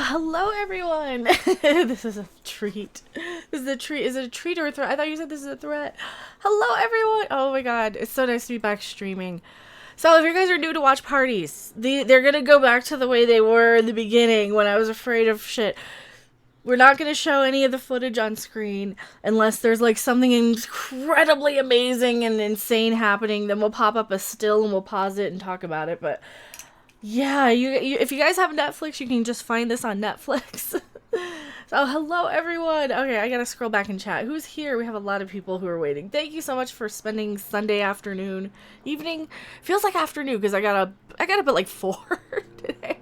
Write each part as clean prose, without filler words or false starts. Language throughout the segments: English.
Hello everyone! This is a treat. This is a treat. Is it a treat or a threat? I thought you said this is a threat. Hello everyone! Oh my god, it's so nice to be back streaming. So if you guys are new to watch parties, they're gonna go back to the way they were in the beginning when I was afraid of shit. We're not gonna show any of the footage on screen unless there's like something incredibly amazing and insane happening. Then we'll pop up a still and we'll pause it and talk about it, but yeah, you if you guys have Netflix, you can just find this on Netflix. So, hello everyone. Okay, I gotta scroll back in chat. Who's here? We have a lot of people who are waiting. Thank you so much for spending Sunday afternoon, evening. Feels like afternoon because I got up at like 4 today.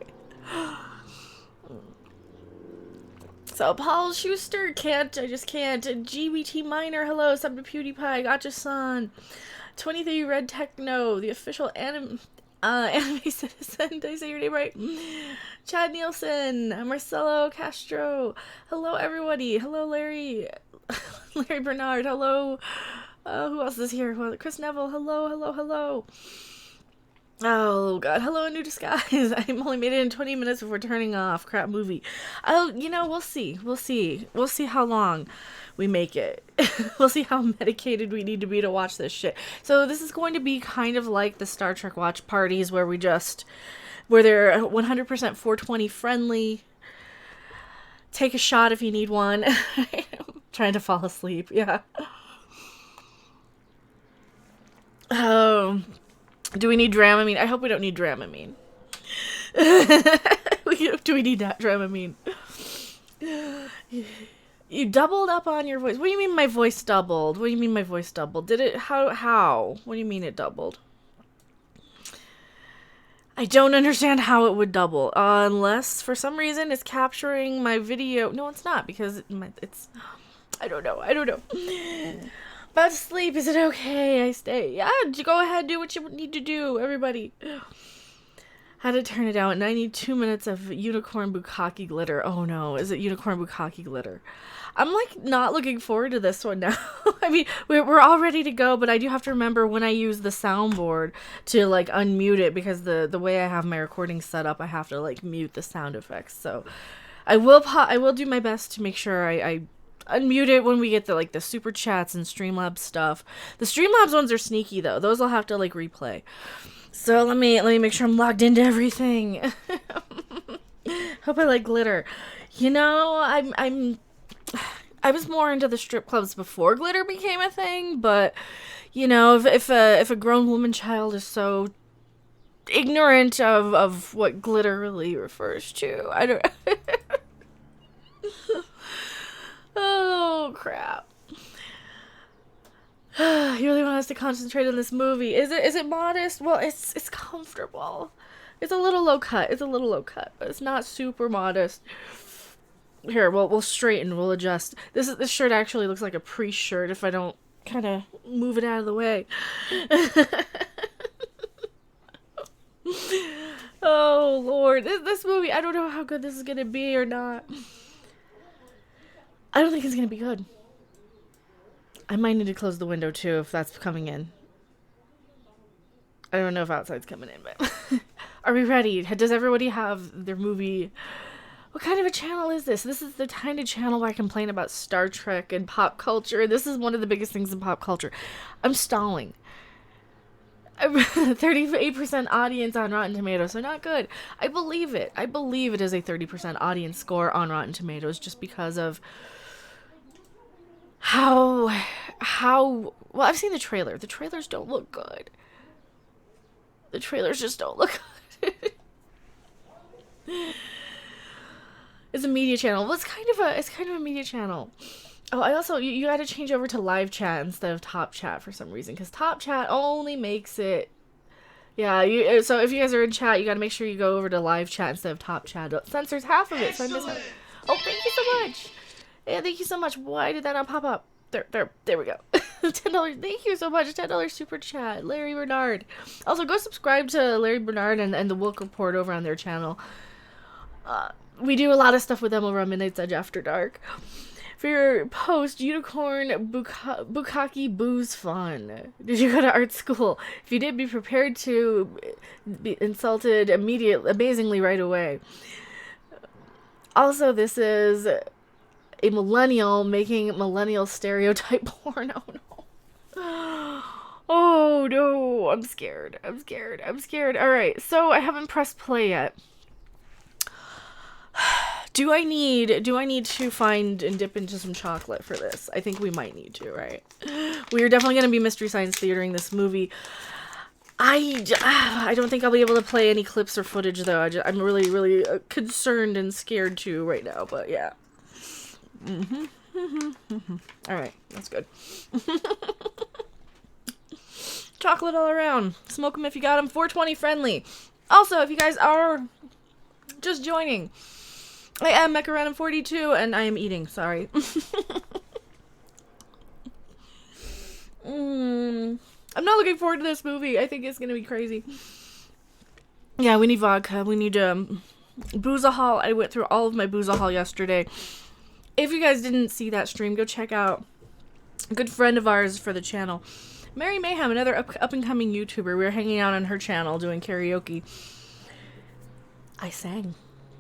So, Paul Schuster I just can't. GBT Minor, hello. Sub to PewDiePie, Gotcha-san. 23 Red Techno, the official anime citizen. Did I say your name right? Chad Nielsen, Marcelo Castro. Hello, everybody. Hello, Larry. Larry Bernard. Hello. Who else is here? Chris Neville. Hello, hello, hello. Oh, God. Hello, New Disguise. I only made it in 20 minutes before turning off. Crap movie. Oh, we'll see. We'll see. We'll see how long we make it. We'll see how medicated we need to be to watch this shit. So this is going to be kind of like the Star Trek watch parties where they're 100% 420 friendly. Take a shot if you need one. Trying to fall asleep. Yeah. Oh. Do we need Dramamine? I hope we don't need Dramamine. Do we need that Dramamine? You doubled up on your voice. What do you mean my voice doubled? What do you mean my voice doubled? Did it? How? What do you mean it doubled? I don't understand how it would double. Unless, for some reason, it's capturing my video. No, it's not, because it's... I don't know. About to sleep. Is it okay? I stay. Yeah, go ahead. Do what you need to do, everybody. How to turn it out. And I need 2 minutes of unicorn bukkake glitter. Oh no, is it unicorn bukkake glitter? I'm like not looking forward to this one now. I mean, we're all ready to go, but I do have to remember when I use the soundboard to like unmute it, because the way I have my recording set up, I have to like mute the sound effects. So I will do my best to make sure I unmute it when we get the the super chats and Streamlabs stuff. The Streamlabs ones are sneaky though. Those I'll have to like replay. So let me make sure I'm logged into everything. Hope I like glitter. I was more into the strip clubs before glitter became a thing, but if a grown woman child is so ignorant of what glitter really refers to, I don't. Oh crap. You really want us to concentrate on this movie. Is it modest? Well, it's comfortable. It's a little low cut, but it's not super modest. Here, we'll straighten, we'll adjust. This shirt actually looks like a priest shirt if I don't kind of move it out of the way. Oh Lord, this movie, I don't know how good this is gonna be or not. I don't think it's gonna be good. I might need to close the window too if that's coming in. I don't know if outside's coming in, but are we ready? Does everybody have their movie? What kind of a channel is this? This is the kind of channel where I complain about Star Trek and pop culture. This is one of the biggest things in pop culture. I'm stalling. 38% audience on Rotten Tomatoes, so not good. I believe it. I believe it is a 30% audience score on Rotten Tomatoes just because of how well, I've seen the trailer. The trailers don't look good. The trailers just don't look good. It's a media channel. Well, it's kind of a media channel. Oh, I also you got to change over to live chat instead of top chat for some reason, because top chat only makes it. Yeah, so if you guys are in chat, you got to make sure you go over to live chat instead of top chat. It censors half of it, so I miss it. Oh, thank you so much. Yeah, thank you so much. Why did that not pop up? There we go. $10. Thank you so much. $10 super chat. Larry Bernard. Also, go subscribe to Larry Bernard and the Wilk Report over on their channel. We do a lot of stuff with them over on Midnight's Edge After Dark. For your post, unicorn bukkake booze fun. Did you go to art school? If you did, be prepared to be insulted amazingly right away. Also, this is a millennial making millennial stereotype porn. Oh no. Oh no. I'm scared. I'm scared. I'm scared. Alright, so I haven't pressed play yet. Do I need to find and dip into some chocolate for this? I think we might need to, right? We are definitely going to be Mystery Science Theatering this movie. I don't think I'll be able to play any clips or footage, though. I'm really, really concerned and scared, too, right now. But, yeah. All right. That's good. Chocolate all around. Smoke them if you got them. 420 friendly. Also, if you guys are just joining, I am Mecha Random 42, and I am eating. Sorry. I'm not looking forward to this movie. I think it's gonna be crazy. Yeah, we need vodka. We need Boozahol. I went through all of my Boozahol yesterday. If you guys didn't see that stream, go check out a good friend of ours for the channel, Mary Mayhem, another up and coming YouTuber. We were hanging out on her channel doing karaoke. I sang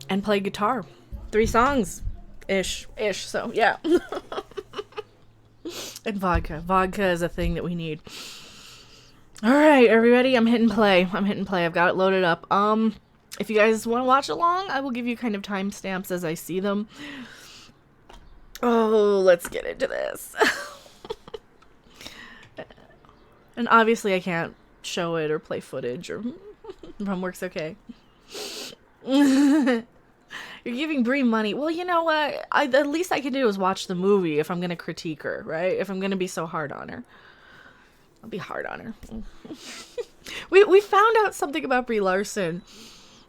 and played guitar. 3 songs ish, so yeah. And vodka is a thing that we need. All right, are we ready? I'm hitting play. I've got it loaded up. If you guys want to watch along, I will give you kind of timestamps as I see them. Oh, let's get into this. And obviously I can't show it or play footage, or Rumworks okay. You're giving Brie money. Well, you know what? The least I can do is watch the movie if I'm going to critique her, right? If I'm going to be so hard on her. I'll be hard on her. We found out something about Brie Larson.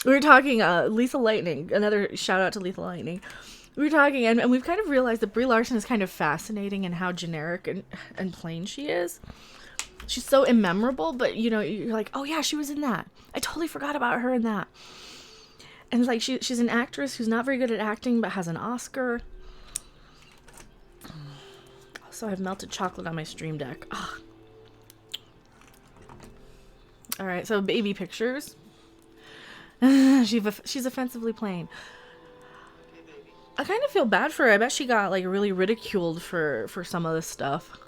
We were talking, Lethal Lightning, another shout out to Lethal Lightning. We were talking, and we've kind of realized that Brie Larson is kind of fascinating in how generic and plain she is. She's so immemorable, but, you know, you're like, oh yeah, she was in that. I totally forgot about her in that. And it's like she's an actress who's not very good at acting, but has an Oscar. Also, I have melted chocolate on my stream deck. Ugh. All right, so baby pictures. She's offensively plain. I kind of feel bad for her. I bet she got like really ridiculed for some of this stuff.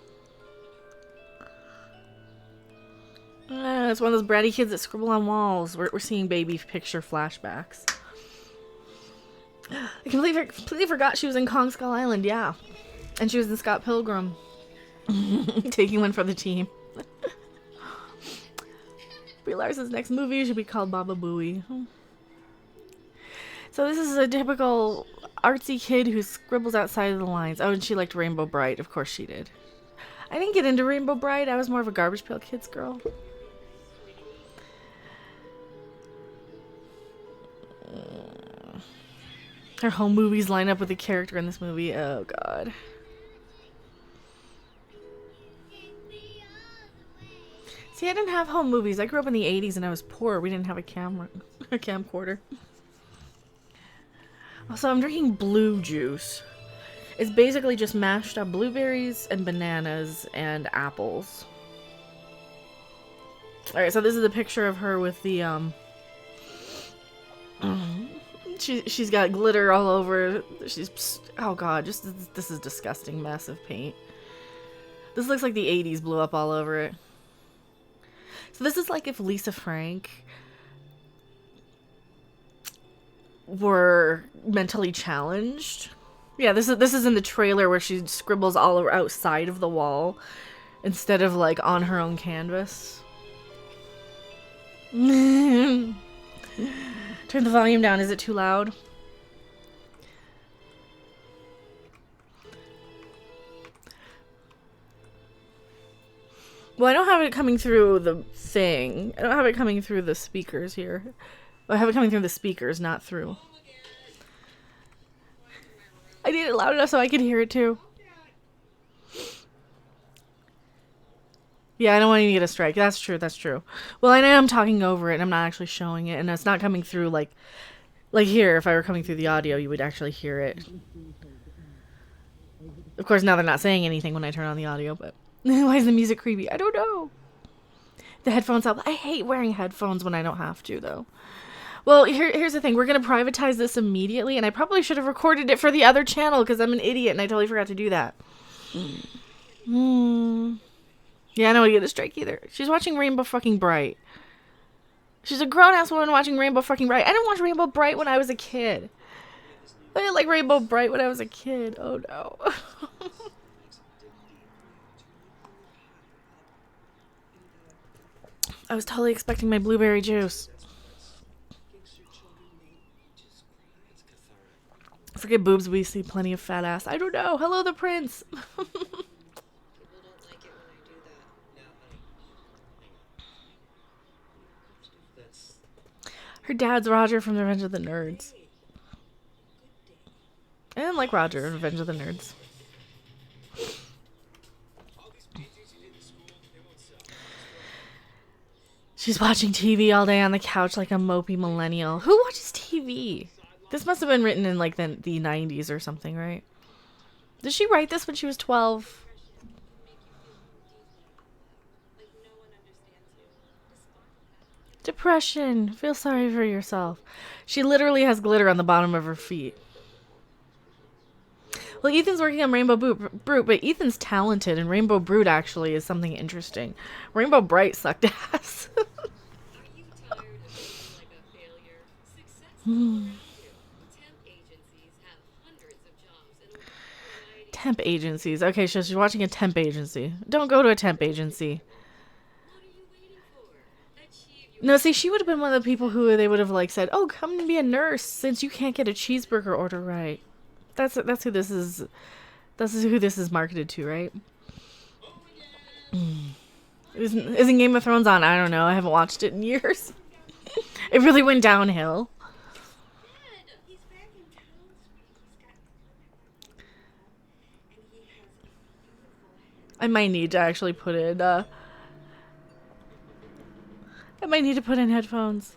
It's one of those bratty kids that scribble on walls. We're seeing baby picture flashbacks. I completely forgot she was in Kong Skull Island, yeah. And she was in Scott Pilgrim. Taking one for the team. Brie Larson's next movie should be called Baba Booey. So this is a typical artsy kid who scribbles outside of the lines. Oh, and she liked Rainbow Bright. Of course she did. I didn't get into Rainbow Bright. I was more of a Garbage Pail Kids girl. Her home movies line up with the character in this movie. Oh, God. See, I didn't have home movies. I grew up in the 80s and I was poor. We didn't have a camcorder. Also, I'm drinking blue juice. It's basically just mashed up blueberries and bananas and apples. Alright, so this is a picture of her with the, she's got glitter all over. Oh god, this is disgusting mess of paint. This looks like the 80s blew up all over it. So this is like if Lisa Frank were mentally challenged. Yeah, this is in the trailer where she scribbles all outside of the wall instead of like on her own canvas. Turn the volume down. Is it too loud? Well, I don't have it coming through the thing. I don't have it coming through the speakers here. I have it coming through the speakers, not through. I need it loud enough so I can hear it too. Yeah, I don't want you to get a strike. That's true, that's true. Well, I know I'm talking over it and I'm not actually showing it, and it's not coming through like here, if I were coming through the audio, you would actually hear it. Of course, now they're not saying anything when I turn on the audio, but why is the music creepy? I don't know. The headphones help. I hate wearing headphones when I don't have to, though. Well, here's the thing. We're going to privatize this immediately, and I probably should have recorded it for the other channel because I'm an idiot and I totally forgot to do that. Yeah, I don't want to get a strike either. She's watching Rainbow fucking Bright. She's a grown-ass woman watching Rainbow fucking Bright. I didn't watch Rainbow Bright when I was a kid. I didn't like Rainbow Bright when I was a kid. Oh, no. I was totally expecting my blueberry juice. Forget boobs, we see plenty of fat ass. I don't know. Hello, the prince. Her dad's Roger from Revenge of the Nerds. I didn't like Roger in Revenge of the Nerds. She's watching TV all day on the couch like a mopey millennial. Who watches TV? This must have been written in like the 90s or something, right? Did she write this when she was 12? Depression. Feel sorry for yourself. She literally has glitter on the bottom of her feet. Well, Ethan's working on Rainbow Brute, but Ethan's talented, and Rainbow Brute actually is something interesting. Rainbow Bright sucked ass. Temp agencies. Okay, so she's watching a temp agency. Don't go to a temp agency. No, see, she would have been one of the people who they would have like said, "Oh, come and be a nurse since you can't get a cheeseburger order right." That's who this is. This is who this is marketed to, right? Isn't Game of Thrones on? I don't know. I haven't watched it in years. It really went downhill. I might need to actually put in. I might need to put in headphones.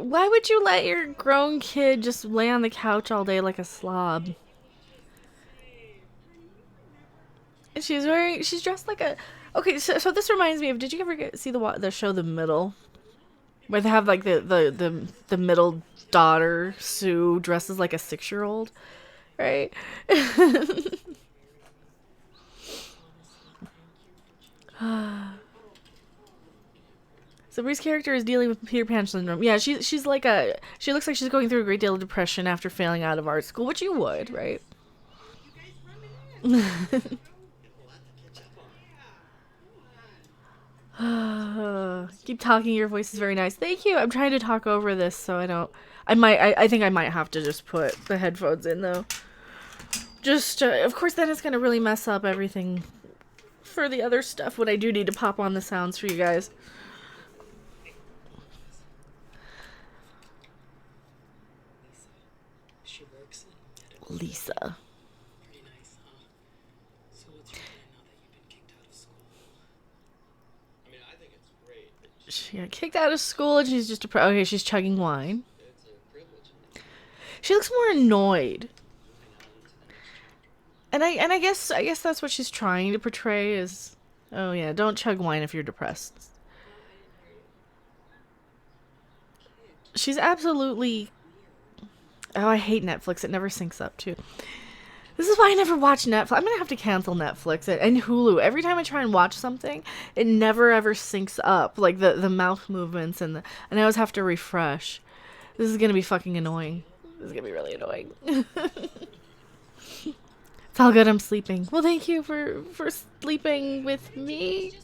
Why would you let your grown kid just lay on the couch all day like a slob? And she's dressed like a... Okay, so this reminds me of, did you ever see the show The Middle? Where they have like the middle daughter, Sue, dresses like a 6-year-old, right? So Brie's character is dealing with Peter Pan syndrome. Yeah, she looks like she's going through a great deal of depression after failing out of art school, which you would, right? Keep talking, your voice is very nice. Thank you. I'm trying to talk over this so I don't... I think I might have to just put the headphones in though. Just, of course then it's gonna really mess up everything for the other stuff when I do need to pop on the sounds for you guys. Lisa. She got kicked out of school and she's just okay, she's chugging wine. She looks more annoyed. And I guess that's what she's trying to portray is, oh yeah, don't chug wine if you're depressed. She's absolutely... Oh, I hate Netflix. It never syncs up, too. This is why I never watch Netflix. I'm going to have to cancel Netflix and Hulu. Every time I try and watch something, it never ever syncs up. Like the mouth movements and I always have to refresh. This is going to be fucking annoying. This is going to be really annoying. It's all good. I'm sleeping. Well, thank you for sleeping with me.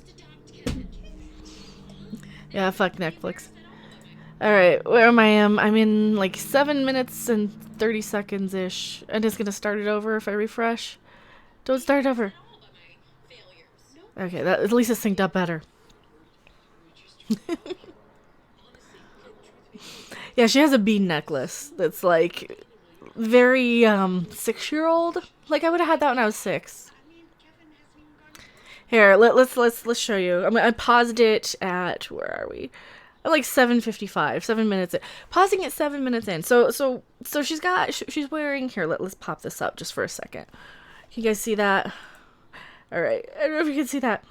Yeah, fuck Netflix. Alright, where am I? I'm in like 7 minutes and 30 seconds-ish. And it's gonna start it over if I refresh. Don't start over. Okay, that at least it's synced up better. Yeah, she has a bead necklace that's like very 6-year-old. Like I would have had that when I was 6. Here, let's show you. I paused it at, where are we? Like 7:55, 7 minutes in. Pausing at 7 minutes in. So she's wearing, here, let's pop this up just for a second. Can you guys see that? Alright, I don't know if you can see that.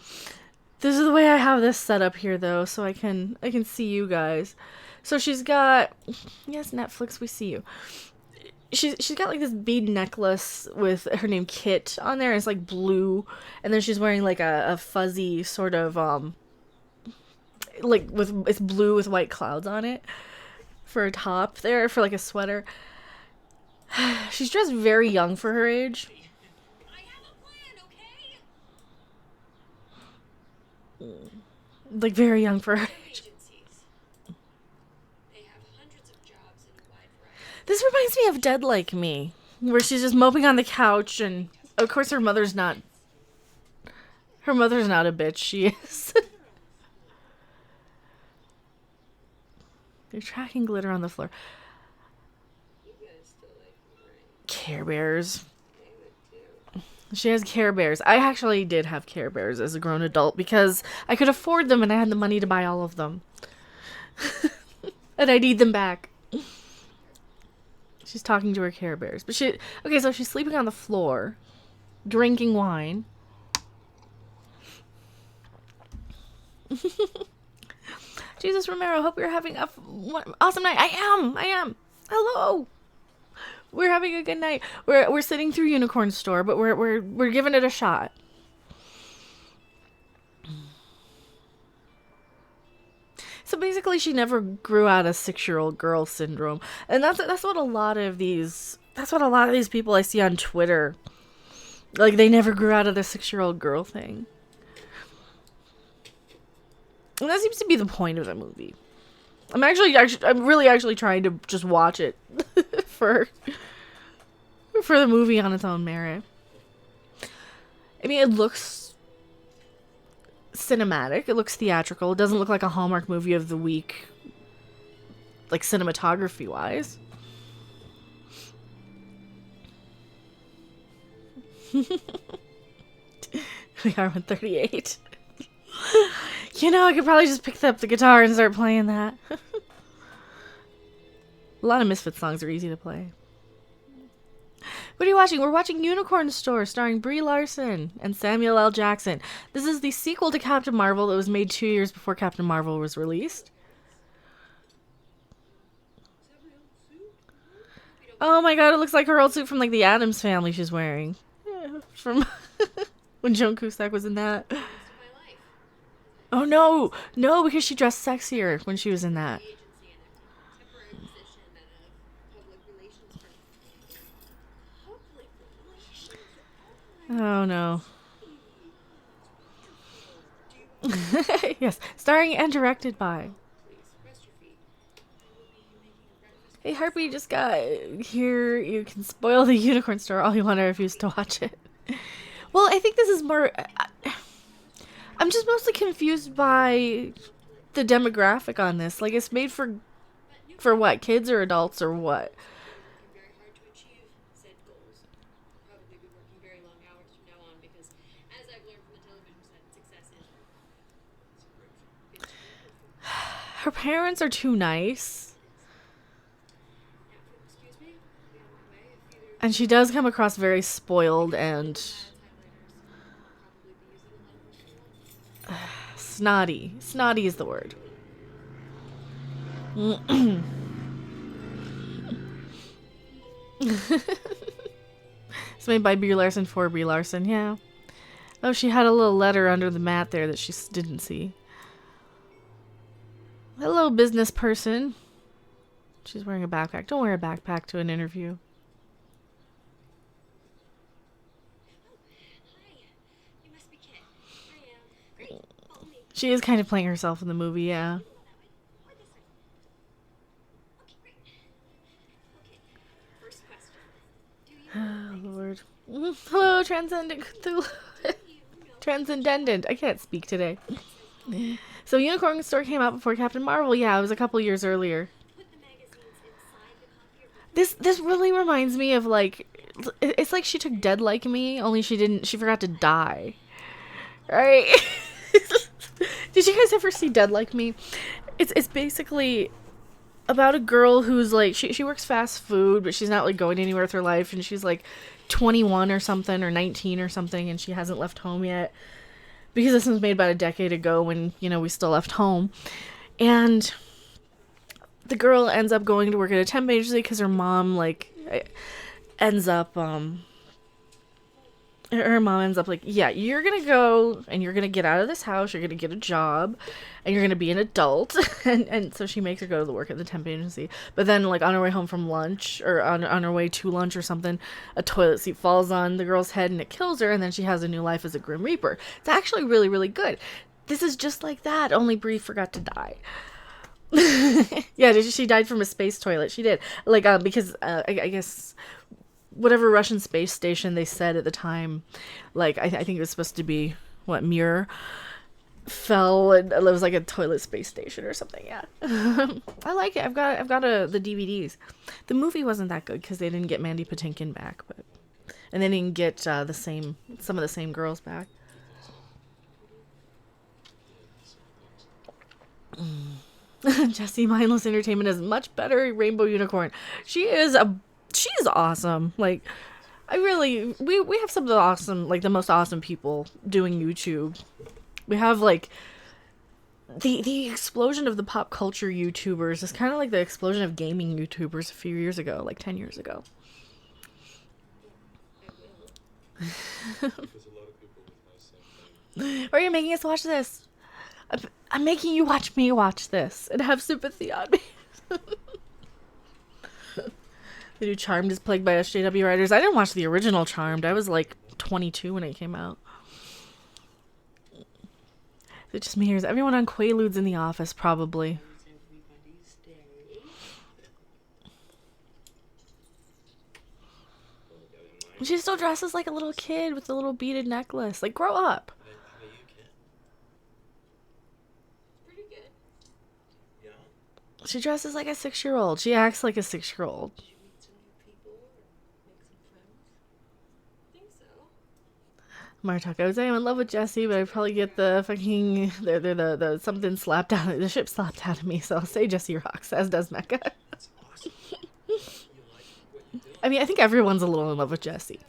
This is the way I have this set up here, though, so I can see you guys. So she's got... Yes, Netflix, we see you. She's got, like, this bead necklace with her name Kit on there. It's, like, blue. And then she's wearing, like, a fuzzy sort of, like, it's blue with white clouds on it. For a top there, for, like, a sweater. She's dressed very young for her age. Like, very young for her age. This reminds me of Dead Like Me, where she's just moping on the couch, and of course her mother's not a bitch. She is. They're tracking glitter on the floor. Care Bears. She has Care Bears. I actually did have Care Bears as a grown adult because I could afford them and I had the money to buy all of them. And I need them back. She's talking to her Care Bears. But okay, so she's sleeping on the floor, drinking wine. Jesus Romero, hope you're having a awesome night. I am. Hello. We're having a good night. We're sitting through Unicorn Store, but we're giving it a shot. So basically, she never grew out of 6-year-old girl syndrome, and that's what a lot of these people I see on Twitter, like, they never grew out of the 6-year-old girl thing. And that seems to be the point of the movie. I'm really trying to just watch it for the movie on its own merit. I mean, it looks cinematic. It looks theatrical. It doesn't look like a Hallmark movie of the week, like, cinematography wise. We are 138. You know, I could probably just pick up the guitar and start playing that. A lot of Misfits songs are easy to play. What are you watching? We're watching Unicorn Store, starring Brie Larson and Samuel L. Jackson. This is the sequel to Captain Marvel that was made 2 years before Captain Marvel was released. Oh my god, it looks like her old suit from, like, the Addams Family she's wearing. Yeah, from when Joan Cusack was in that. Oh no, because she dressed sexier when she was in that. Oh no. Yes, starring and directed by. Hey Harpy, just got here. You can spoil the Unicorn Store all you want. I refuse to watch it. Well, I think this is more... I'm just mostly confused by the demographic on this. Like, it's made for what? Kids or adults or what? Her parents are too nice. And she does come across very spoiled and... snotty. Snotty is the word. It's made by Brie Larson for Brie Larson, yeah. Oh, she had a little letter under the mat there that she didn't see. Hello, business person. She's wearing a backpack. Don't wear a backpack to an interview. She is kind of playing herself in the movie, yeah. Oh, Lord. Hello, Transcendent Cthulhu. Transcendent. I can't speak today. So Unicorn Store came out before Captain Marvel. Yeah, it was a couple years earlier. This really reminds me of, like... It's like she took Dead Like Me, only she forgot to die. Right? Did you guys ever see Dead Like Me? It's basically about a girl who's like she works fast food, but she's not like going anywhere with her life, and she's like 21 or something or 19 or something, and she hasn't left home yet because this was made about a decade ago when we still left home, and the girl ends up going to work at a temp agency because her mom ends up her mom ends up like, yeah, you're gonna go and you're gonna get out of this house, you're gonna get a job, and you're gonna be an adult. and so she makes her go to the work at the temp agency. But then, like, on her way home from lunch, or on her way to lunch or something, a toilet seat falls on the girl's head and it kills her, and then she has a new life as a Grim Reaper. It's actually really, really good. This is just like that, only Brie forgot to die. Yeah, she died from a space toilet. She did. Like, because, I guess whatever Russian space station they said at the time, like, I think it was supposed to be, Mir, fell, and it was like a toilet space station or something, yeah. I like it. I've got the DVDs. The movie wasn't that good because they didn't get Mandy Patinkin back, and they didn't get some of the same girls back. Jessie, mindless entertainment is much better. Rainbow Unicorn. She's awesome. Like, we have some of the awesome, like, the most awesome people doing YouTube. We have, like, the explosion of the pop culture YouTubers is kind of like the explosion of gaming YouTubers a few years ago, like 10 years ago. Why are you making us watch this? I'm making you watch me watch this and have sympathy on me. The new Charmed is plagued by SJW writers. I didn't watch the original Charmed. I was like 22 when it came out. It just me. Here's everyone on Quaaludes in the office, probably. She still dresses like a little kid with a little beaded necklace. Like, grow up. She dresses like a 6-year-old. She acts like a 6-year-old. Martok, I would say I'm in love with Jessie, but I'd probably get the fucking the something slapped out of the ship slapped out of me, so I'll say Jessie rocks, as does Mecha. I mean, I think everyone's a little in love with Jessie.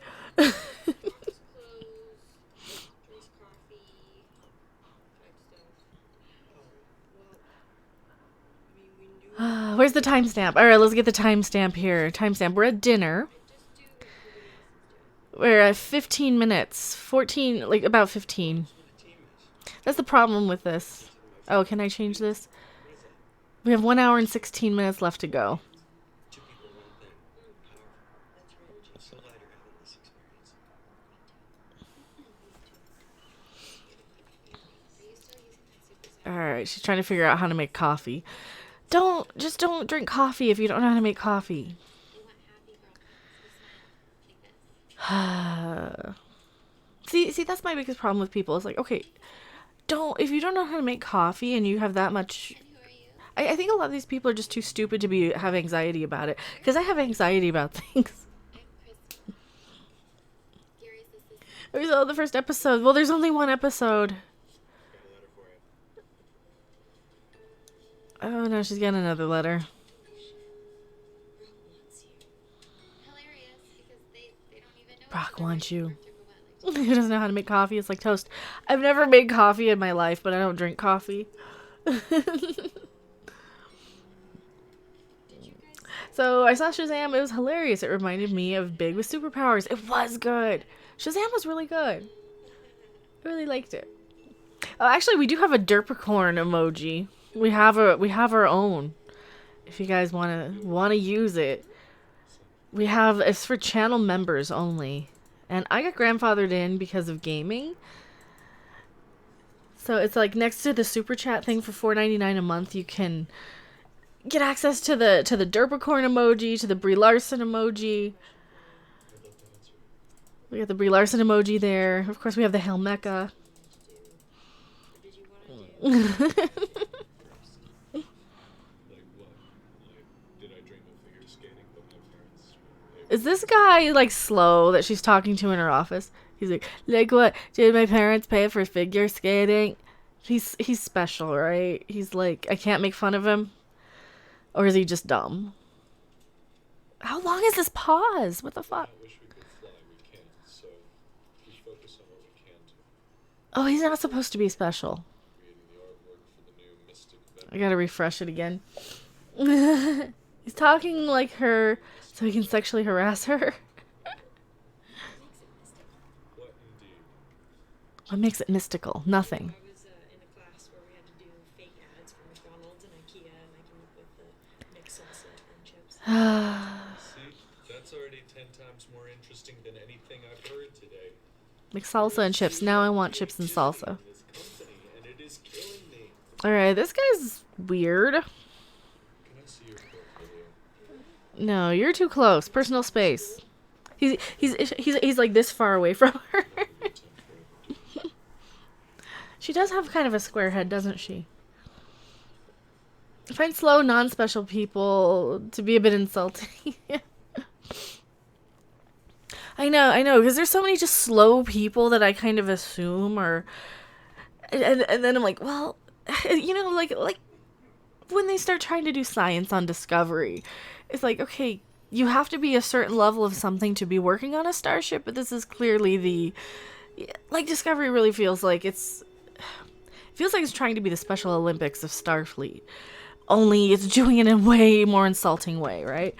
Where's the timestamp? Alright, let's get the timestamp here. Timestamp. We're at dinner. We're at 15 minutes. 14, like, about 15. That's the problem with this. Oh, can I change this? We have 1 hour and 16 minutes left to go. Alright, she's trying to figure out how to make coffee. Don't drink coffee if you don't know how to make coffee. See, that's my biggest problem with people. It's like, okay, if you don't know how to make coffee and you have that much... I think a lot of these people are just too stupid to have anxiety about it. Because I have anxiety about things. We saw the first episode. Well, there's only one episode. Oh no, she's getting another letter. Brock wants you. He doesn't know how to make coffee. It's like toast. I've never made coffee in my life, but I don't drink coffee. So I saw Shazam. It was hilarious. It reminded me of Big with Superpowers. It was good. Shazam was really good. I really liked it. Oh, actually, we do have a Derpicorn emoji. We have our own. If you guys wanna use it, it's for channel members only, and I got grandfathered in because of gaming. So it's like next to the super chat thing for $4.99 a month, you can get access to the Derpicorn emoji, to the Brie Larson emoji. We got the Brie Larson emoji there. Of course, we have the Hail Mecha. Is this guy, like, slow that she's talking to in her office? He's like what? Did my parents pay for figure skating? He's special, right? He's like, I can't make fun of him. Or is he just dumb? How long is this pause? What the fuck? I wish we could fly. We can't, so we focus on what we can do. Oh, he's not supposed to be special. Creating the artwork for the new Mystic I gotta refresh it again. He's talking like her so he can sexually harass her. What indeed? What makes it mystical? Nothing. I was in a class where we had to do fake ads for McDonald's and IKEA, and I came up with the mixed salsa and chips. See, that's already 10 times more interesting than anything I've heard today. Mixed salsa and chips. Now I want chips and salsa. This company, and it is killing me. Alright, this guy's weird. Can I see your portfolio? No, you're too close. Personal space. He's like this far away from her. She does have kind of a square head, doesn't she? I find slow, non-special people to be a bit insulting. I know, because there's so many just slow people that I kind of assume are... And then I'm like, well, you know, like when they start trying to do science on Discovery, it's like, okay, you have to be a certain level of something to be working on a starship, but this is clearly the... Like, Discovery really feels like it's trying to be the Special Olympics of Starfleet. Only it's doing it in a way more insulting way, right?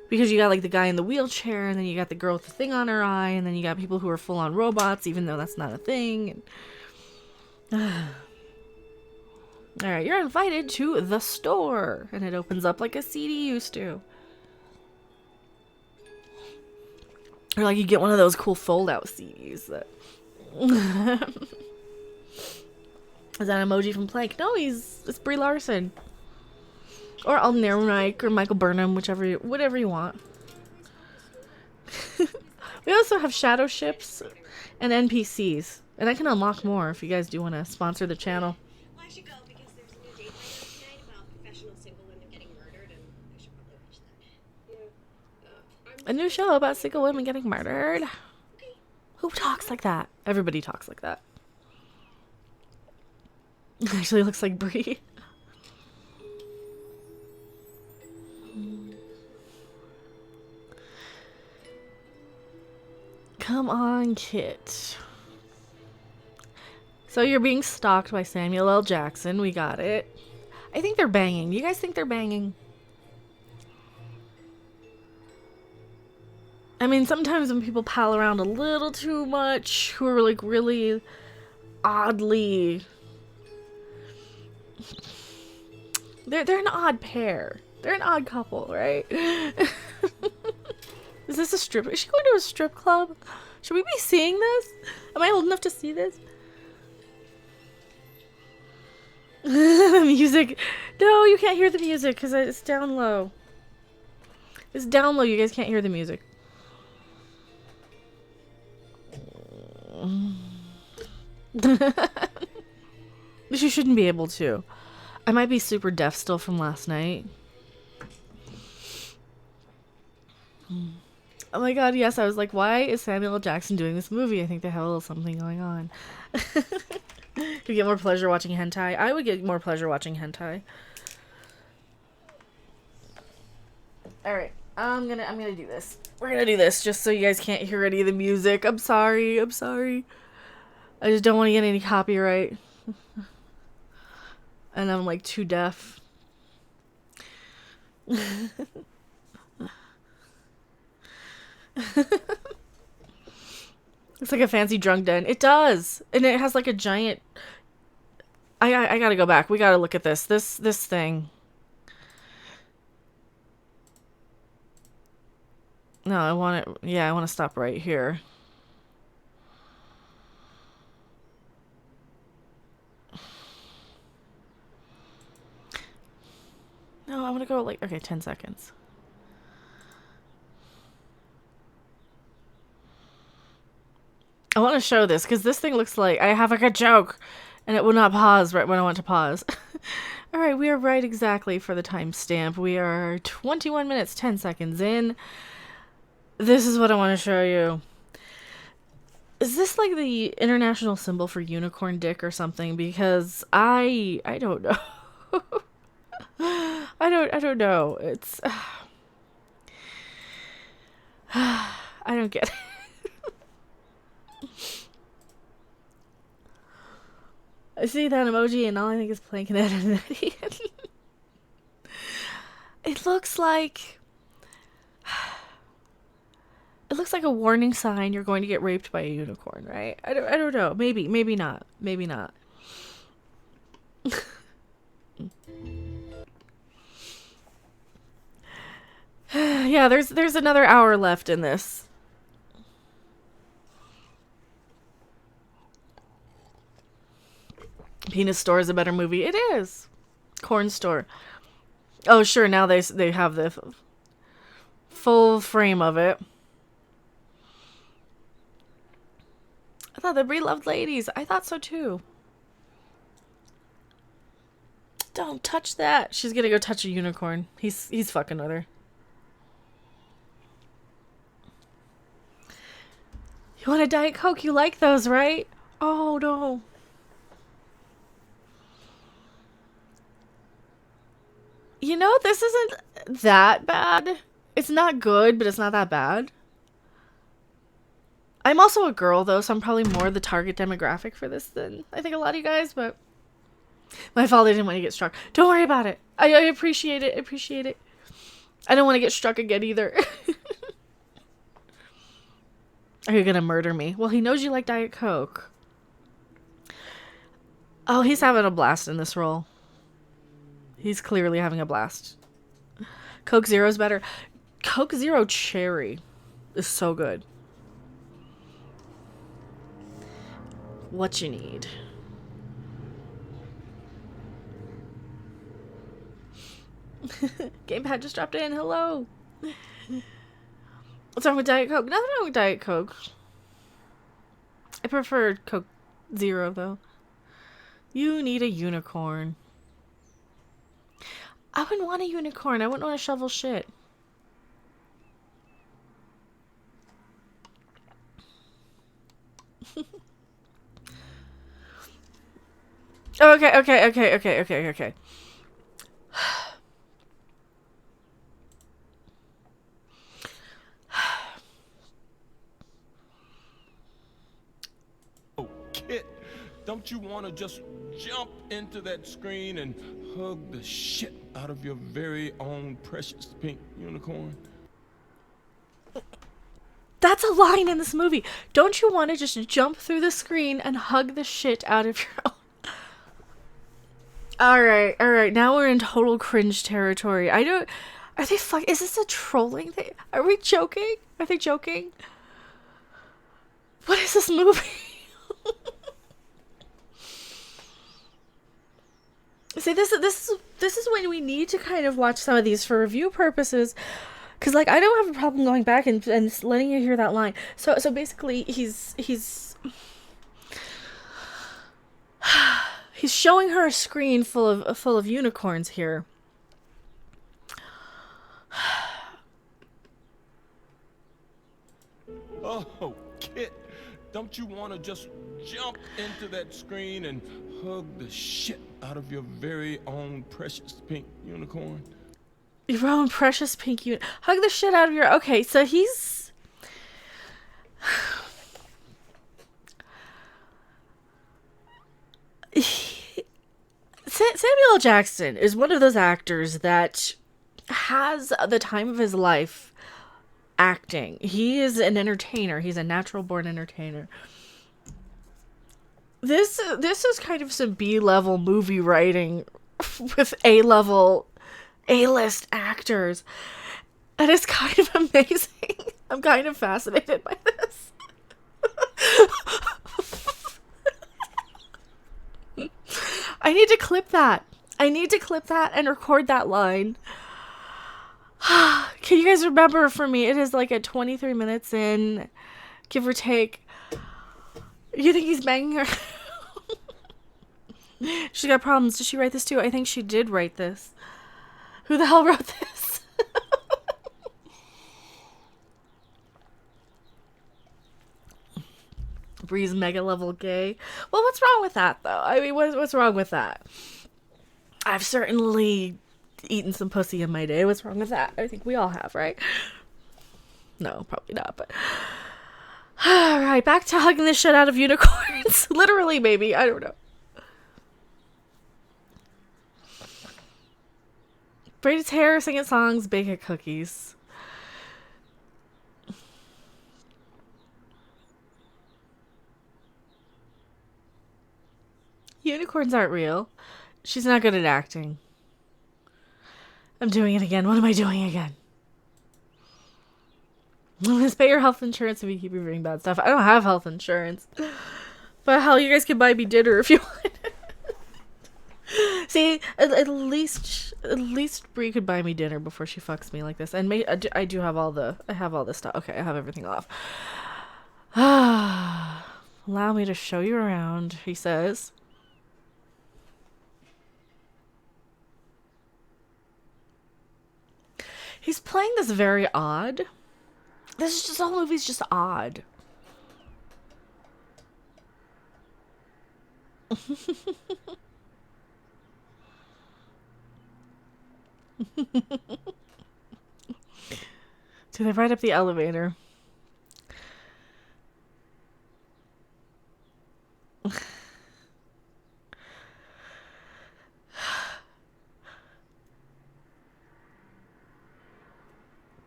Because you got, like, the guy in the wheelchair, and then you got the girl with the thing on her eye, and then you got people who are full-on robots, even though that's not a thing. Alright, you're invited to the store. And it opens up like a CD used to. Or like you get one of those cool fold-out CDs that... Is that an emoji from Plank? No, it's Brie Larson. Or Alden Ehrenreich or Michael Burnham, whatever you want. We also have shadow ships and NPCs. And I can unlock more if you guys do want to sponsor the channel. Well, I should go because there's a new date night tonight about professional single women getting murdered, and I should probably watch that. A new show about single women getting murdered. Okay. Who talks like that? Everybody talks like that. Actually looks like Brie. Come on, Kit. So you're being stalked by Samuel L. Jackson. We got it. I think they're banging. You guys think they're banging? I mean, sometimes when people pal around a little too much, who are like really oddly... They're an odd pair. They're an odd couple, right? Is this a strip? Is she going to a strip club? Should we be seeing this? Am I old enough to see this? The music. No, you can't hear the music because it's down low. It's down low. You guys can't hear the music. But you shouldn't be able to. I might be super deaf still from last night. Oh my god, yes, I was like, why is Samuel L. Jackson doing this movie? I think they have a little something going on. You get more pleasure watching hentai? I would get more pleasure watching hentai. Alright, I'm gonna do this. We're gonna do this just so you guys can't hear any of the music. I'm sorry. I just don't want to get any copyright. And I'm like too deaf. It's like a fancy drunk den. It does. And it has like a giant... I gotta go back. We gotta look at this. This thing. No, I want it... Yeah, I want to stop right here. No, I want to go like... Okay, 10 seconds. I want to show this because this thing looks like I have like a joke and it will not pause right when I want to pause. Alright, we are right exactly for the timestamp. We are 21 minutes, 10 seconds in. This is what I want to show you. Is this like the international symbol for unicorn dick or something? Because I don't know. I don't know. It's I don't get it. I see that emoji and all I think is Plank and Ed and Eddie. It looks like a warning sign you're going to get raped by a unicorn, right? I don't know. Maybe not. Maybe not. Yeah, there's another hour left in this. Penis Store is a better movie. It is. Corn Store. Oh, sure. Now they have the full frame of it. I thought the Brie loved ladies. I thought so too. Don't touch that. She's gonna go touch a unicorn. He's fucking with her. You want a Diet Coke? You like those, right? Oh no. You know, this isn't that bad. It's not good, but it's not that bad. I'm also a girl, though, so I'm probably more the target demographic for this than I think a lot of you guys, but my fault I didn't want to get struck. Don't worry about it. I appreciate it. I appreciate it. I don't want to get struck again either. Are you gonna murder me? Well, he knows you like Diet Coke. Oh, he's having a blast in this role. He's clearly having a blast. Coke Zero's better. Coke Zero Cherry is so good. What you need. Gamepad just dropped in. Hello. What's wrong with Diet Coke? Nothing wrong with Diet Coke. I prefer Coke Zero, though. You need a unicorn. I wouldn't want a unicorn. I wouldn't want to shovel shit. Okay. Oh, Kit, don't you want to just jump into that screen and hug the shit out of your very own precious pink unicorn? That's a line in this movie. Don't you want to just jump through the screen and hug the shit out of your own? Alright. Now we're in total cringe territory. I don't... Are they is this a trolling thing? Are we joking? Are they joking? What is this movie? See, this is when we need to kind of watch some of these for review purposes. Because, like, I don't have a problem going back and letting you hear that line. So basically, he's showing her a screen full of unicorns here. Oh, Kit, don't you want to just jump into that screen and hug the shit out of your very own precious pink unicorn? Your own precious pink hug the shit out of your... Okay, so he's... Samuel L. Jackson is one of those actors that has the time of his life acting. He is an entertainer. He's a natural born entertainer. This is kind of some B-level movie writing with A-level, A-list actors. And it's kind of amazing. I'm kind of fascinated by this. I need to clip that. I need to clip that and record that line. Can you guys remember for me? It is like at 23 minutes in, give or take. You think he's banging her? She's got problems. Did she write this too? I think she did write this. Who the hell wrote this? Brie's mega level gay. Well, what's wrong with that, though? I mean, what's wrong with that? I've certainly eaten some pussy in my day. What's wrong with that? I think we all have, right? No, probably not, but... Alright, back to hugging the shit out of unicorns. Literally, maybe. I don't know. Braid its hair, sing its songs, bake it cookies. Unicorns aren't real. She's not good at acting. I'm doing it again. What am I doing again? Let's pay your health insurance if you keep reviewing bad stuff. I don't have health insurance. But hell, you guys can buy me dinner if you want. See, at least Brie could buy me dinner before she fucks me like this. And I do have all the stuff. Okay, I have everything off. Allow me to show you around, he says. He's playing this very odd. This whole movie's just odd. So they ride up the elevator.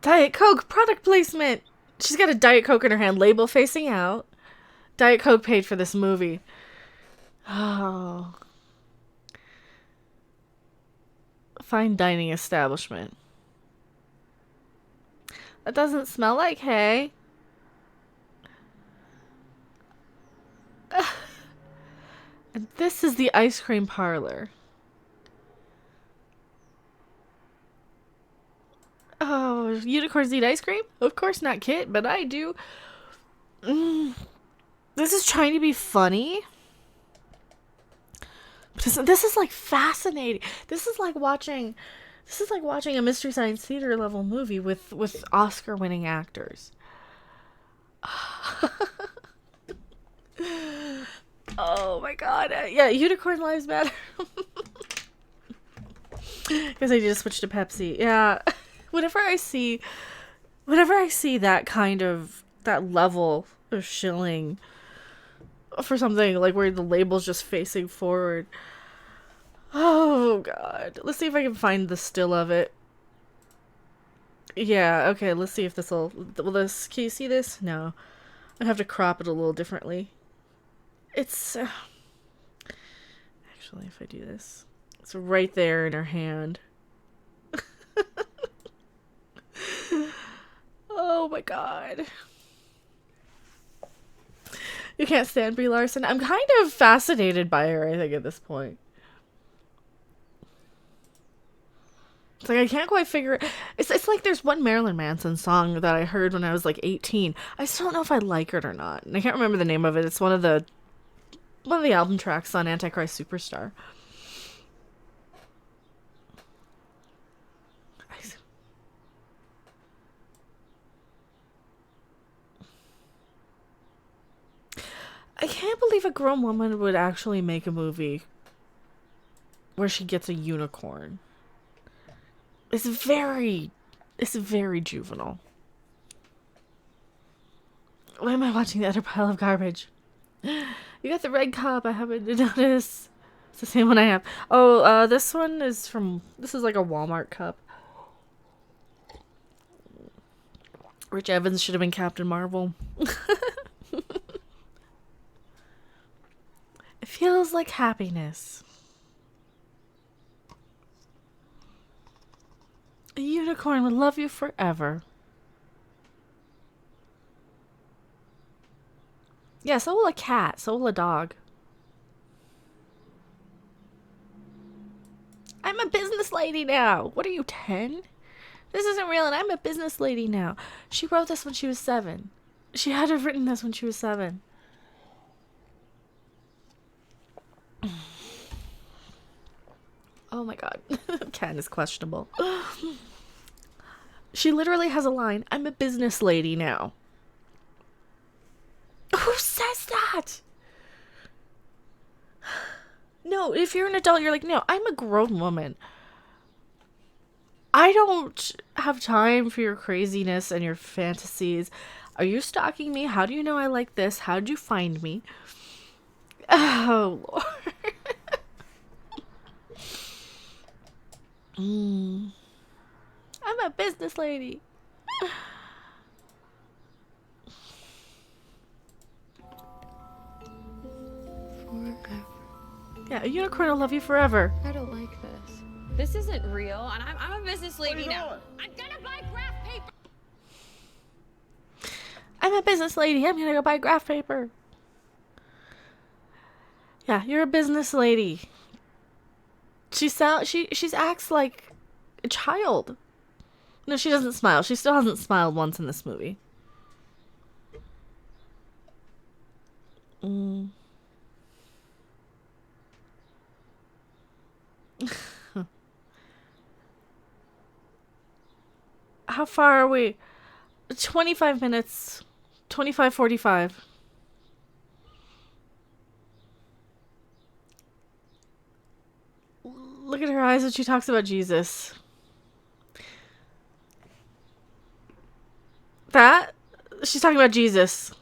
Diet Coke product placement. She's got a Diet Coke in her hand, label facing out. Diet Coke paid for this movie. Oh. Fine dining establishment. That doesn't smell like hay. And this is the ice cream parlor. Oh, unicorns eat ice cream? Of course not, Kit, but I do. This is trying to be funny. This is like fascinating. This is like watching a Mystery Science Theater level movie with Oscar-winning actors. Oh my god. Yeah, Unicorn Lives Matter. Because I just switched to Pepsi. Yeah. Whenever I see that kind of, that level of shilling for something like where the label's just facing forward. Oh god. Let's see if I can find the still of it. Yeah, okay, let's see if will this, can you see this? No. I have to crop it a little differently. It's, actually, if I do this, it's right there in her hand. Oh my god. You can't stand Brie Larson? I'm kind of fascinated by her, I think, at this point. It's like I can't quite figure it. It's like there's one Marilyn Manson song that I heard when I was like 18. I still don't know if I like it or not. And I can't remember the name of it. It's one of the album tracks on Antichrist Superstar. I can't believe a grown woman would actually make a movie where she gets a unicorn. It's very juvenile. Why am I watching the other pile of garbage? You got the red cup. I haven't noticed. It's the same one I have. Oh, this one is this is like a Walmart cup. Rich Evans should have been Captain Marvel. It feels like happiness. A unicorn would love you forever. Yeah, so will a cat. So will a dog. I'm a business lady now. What are you, 10? This isn't real and I'm a business lady now. She wrote this when she was 7. She had to have written this when she was 7. Oh my god. Ken is questionable. She literally has a line. I'm a business lady now. Who says that? No, if you're an adult, you're like, no, I'm a grown woman. I don't have time for your craziness and your fantasies. Are you stalking me? How do you know I like this? How did you find me? Oh, Lord. I'm a business lady. Forever. Yeah, a unicorn will love you forever. I don't like this. This isn't real, and I'm a business lady now. I'm gonna buy graph paper. I'm a business lady. I'm gonna go buy graph paper. Yeah, you're a business lady. She acts like a child. No, she doesn't smile. She still hasn't smiled once in this movie. How far are we? 25 minutes. 25:45. Look at her eyes when she talks about Jesus. That? She's talking about Jesus.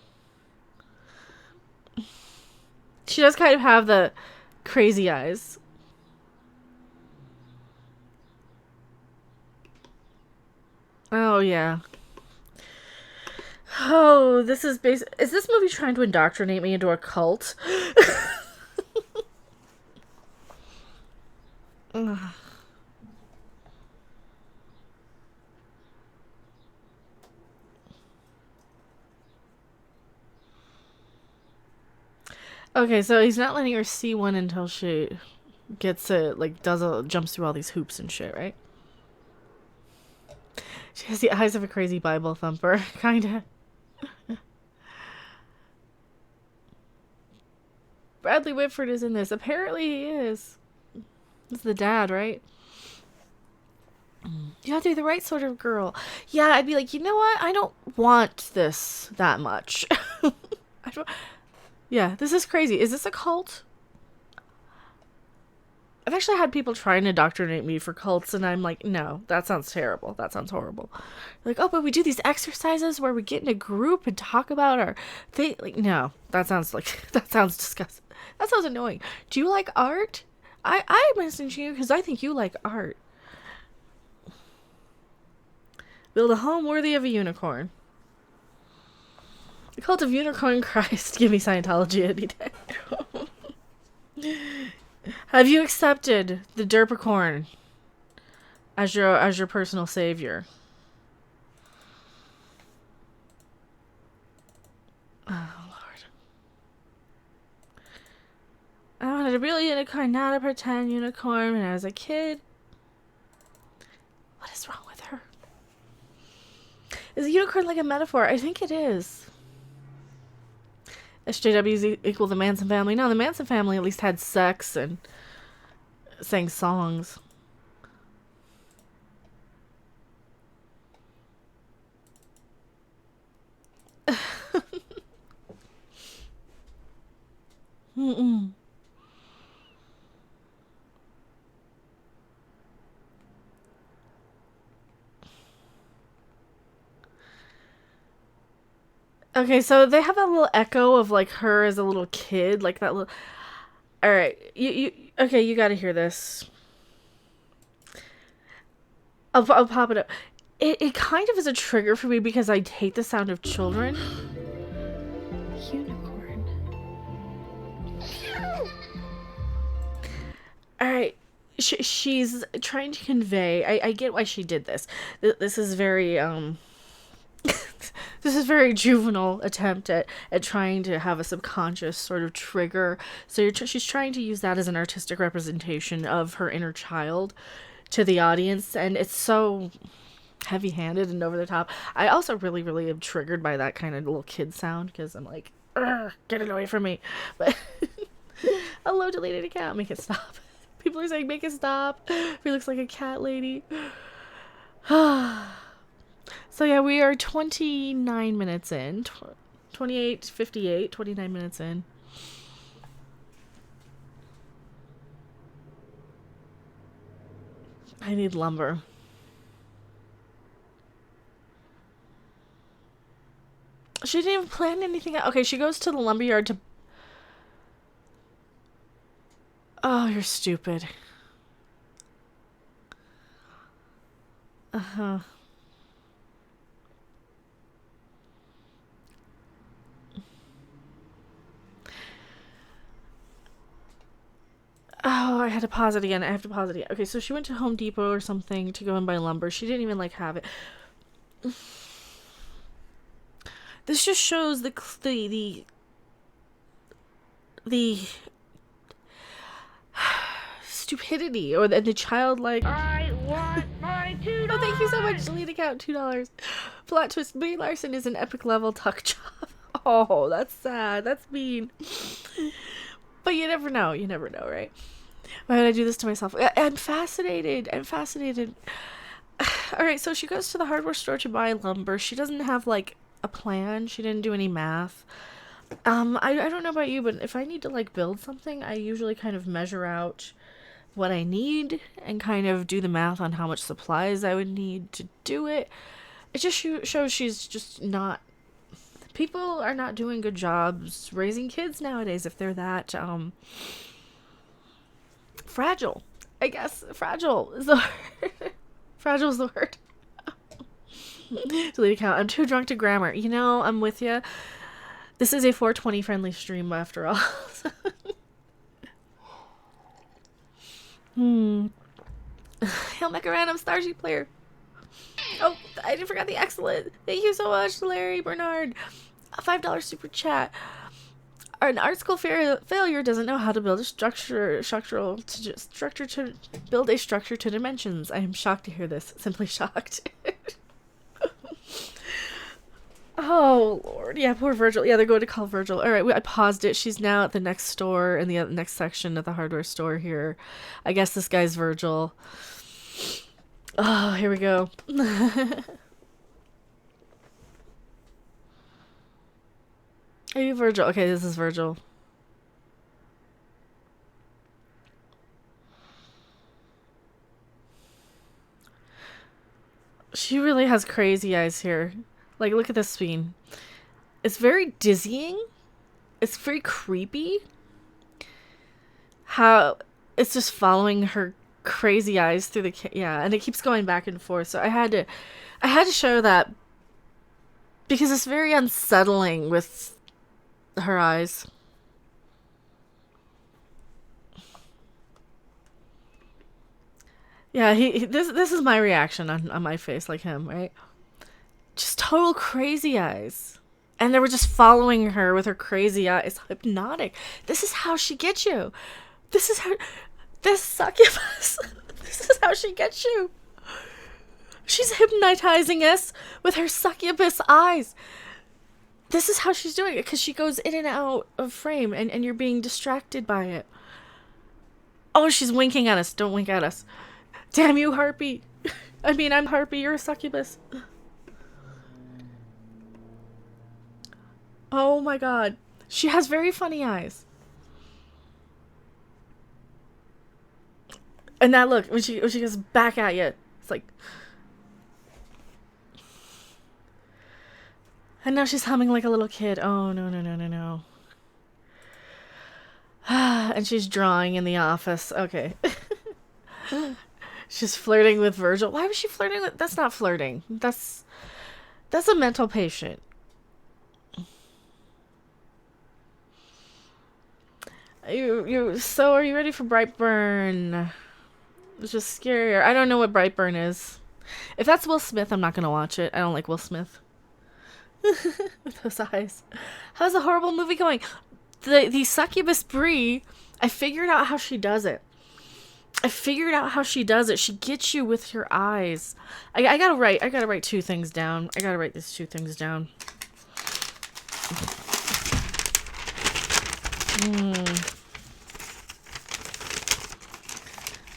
She does kind of have the crazy eyes. Oh, yeah. Oh, this is is this movie trying to indoctrinate me into a cult? Ugh. Okay, so he's not letting her see one until she gets it, like, jumps through all these hoops and shit, right? She has the eyes of a crazy Bible thumper, kinda. Bradley Whitford is in this. Apparently he is. He's the dad, right? You have to be the right sort of girl. Yeah, I'd be like, you know what? I don't want this that much. I don't... Yeah, this is crazy. Is this a cult? I've actually had people trying to indoctrinate me for cults, and I'm like, no, that sounds terrible. That sounds horrible. Like, oh, but we do these exercises where we get in a group and talk about our thing. Like, no, that sounds disgusting. That sounds annoying. Do you like art? I'm listening to you because I think you like art. Build a home worthy of a unicorn. The cult of unicorn Christ. Give me Scientology any day. Have you accepted the Derpicorn as your personal savior? Oh, Lord. I wanted a real unicorn, not a pretend unicorn when I was a kid. What is wrong with her? Is a unicorn like a metaphor? I think it is. SJWs equal the Manson family. No, the Manson family at least had sex and sang songs. Mm-mm. Okay, so they have that little echo of like her as a little kid, like that little. All right, okay, you got to hear this. I'll pop it up. It kind of is a trigger for me because I hate the sound of children. Unicorn. All right, she's trying to convey. I get why she did this. This is very this is very juvenile attempt at trying to have a subconscious sort of trigger. So she's trying to use that as an artistic representation of her inner child to the audience, and it's so heavy-handed and over the top. I also really, really am triggered by that kind of little kid sound because I'm like, get it away from me. But hello, deleted account. Make it stop. People are saying make it stop. He looks like a cat lady. So yeah, we are 29 minutes in. 28:58, 29 minutes in. I need lumber. She didn't even plan anything out. Okay, she goes to the lumberyard to... Oh, you're stupid. Uh-huh. Oh, I had to pause it again. I have to pause it again. Okay, so she went to Home Depot or something to go and buy lumber. She didn't even, like, have it. This just shows the stupidity or the childlike. I want my $2. Oh, thank you so much, delete account, $2. Plot twist: Brie Larson is an epic level tuck job. Oh, that's sad. That's mean. But you never know. You never know, right? Why would I do this to myself? I'm fascinated. I'm fascinated. All right, so she goes to the hardware store to buy lumber. She doesn't have, like, a plan. She didn't do any math. I don't know about you, but if I need to, like, build something, I usually kind of measure out what I need and kind of do the math on how much supplies I would need to do it. It just shows she's just not... People are not doing good jobs raising kids nowadays if they're that, fragile. I guess fragile is the word. Fragile is the word. Delete account. I'm too drunk to grammar. You know, I'm with you. This is a 420 friendly stream after all. Hail Mecha random Starship player. Oh, I didn't forget the excellent. Thank you so much, Larry Bernard. A $5 super chat. An art school failure doesn't know how to build a structure to build a structure to dimensions. I am shocked to hear this. Simply shocked. Oh Lord, yeah, poor Virgil. Yeah, they're going to call Virgil. All right, I paused it. She's now at the next store in the next section of the hardware store here. I guess this guy's Virgil. Oh, here we go. Are you Virgil? Okay, this is Virgil. She really has crazy eyes here. Like, look at this scene. It's very dizzying. It's very creepy. How it's just following her crazy eyes through the yeah, and it keeps going back and forth. So I had to show that because it's very unsettling with her eyes. Yeah, this is my reaction on my face, like him, right? Just total crazy eyes. And they were just following her with her crazy eyes. Hypnotic. This is how she gets you. This is how... This succubus. This is how she gets you. She's hypnotizing us with her succubus eyes. This is how she's doing it. Because she goes in and out of frame. And you're being distracted by it. Oh, she's winking at us. Don't wink at us. Damn you, Harpy. I mean, I'm Harpy. You're a succubus. Oh my god. She has very funny eyes. And that look, when she goes back at you, it's like... And now she's humming like a little kid. Oh, no, no, no, no, no. And she's drawing in the office. Okay. She's flirting with Virgil. Why was she flirting with... That's not flirting. That's a mental patient. So are you ready for Brightburn? It's just scarier. I don't know what Brightburn is. If that's Will Smith, I'm not gonna watch it. I don't like Will Smith. With those eyes. How's the horrible movie going? The succubus Brie, I figured out how she does it. She gets you with her eyes. I gotta write two things down. I gotta write these two things down.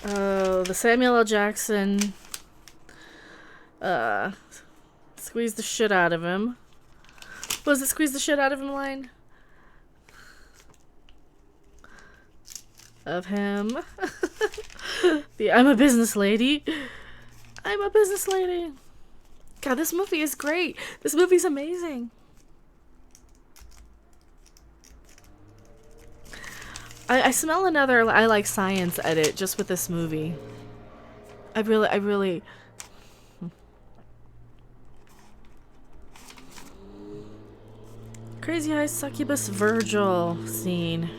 Oh, the Samuel L. Jackson. Squeeze the shit out of him. What was it? Squeeze the shit out of him line? Of him. I'm a business lady. I'm a business lady. God, this movie is great. This movie's amazing. I smell another I Like Science edit just with this movie. I really... Crazy Eyes Succubus Virgil scene.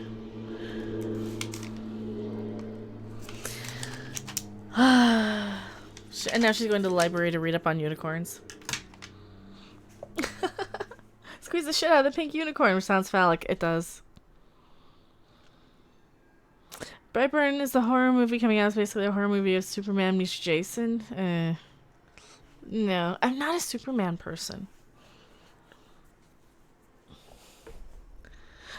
And now she's going to the library to read up on unicorns. Squeeze the shit out of the pink unicorn, which sounds phallic. It does. Brightburn is the horror movie coming out. It's basically a horror movie of Superman meets Jason. No, I'm not a Superman person.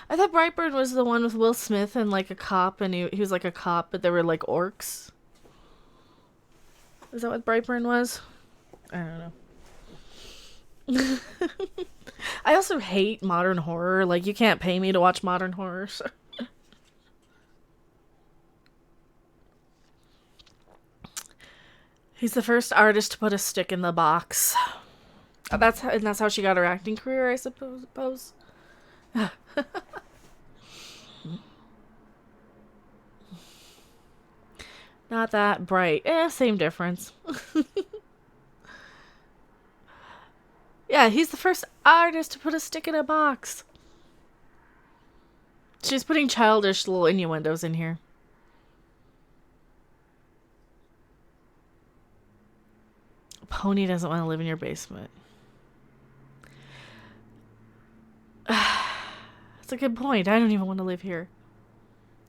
I thought Brightburn was the one with Will Smith and like a cop, and he was like a cop, but there were like orcs. Is that what Brightburn was? I don't know. I also hate modern horror. Like, you can't pay me to watch modern horror. So. He's the first artist to put a stick in the box. That's how she got her acting career, I suppose. Not that bright. Same difference. Yeah, he's the first artist to put a stick in a box. She's putting childish little innuendos in here. Pony doesn't want to live in your basement. That's a good point. I don't even want to live here.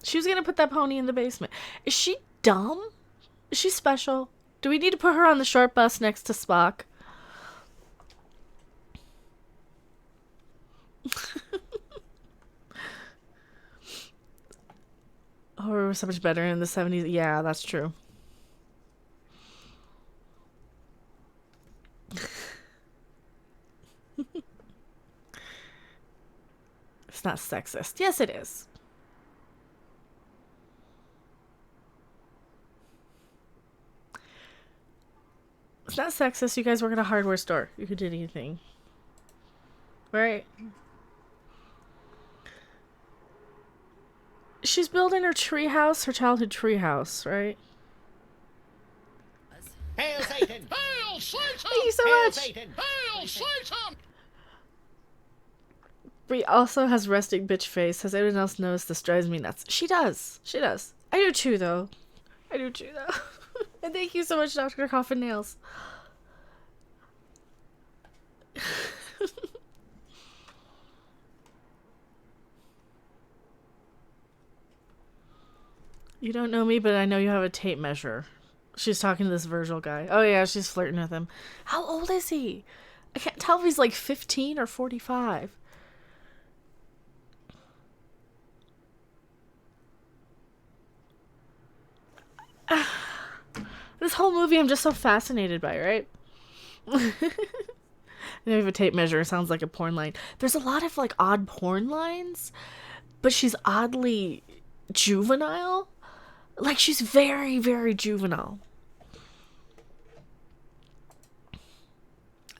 She was going to put that pony in the basement. Is she dumb? Is she special? Do we need to put her on the short bus next to Spock? Horror was so much better in the 70s. Yeah, that's true. It's not sexist. Yes, it is. It's not sexist. You guys work at a hardware store. You could do anything. Right? She's building her treehouse, her childhood treehouse, right? Hail Satan! Hail Satan! Thank you so Hail much! Satan! Hail Satan! Brie also has resting bitch face. Has anyone else noticed this drives me nuts? She does. She does. I do too, though. And thank you so much, Dr. Coffin Nails. You don't know me, but I know you have a tape measure. She's talking to this Virgil guy. Oh yeah, she's flirting with him. How old is he? I can't tell if he's like 15 or 45. This whole movie I'm just so fascinated by, right? I have a tape measure. Sounds like a porn line. There's a lot of like odd porn lines, but she's oddly juvenile. Like, she's very, very juvenile.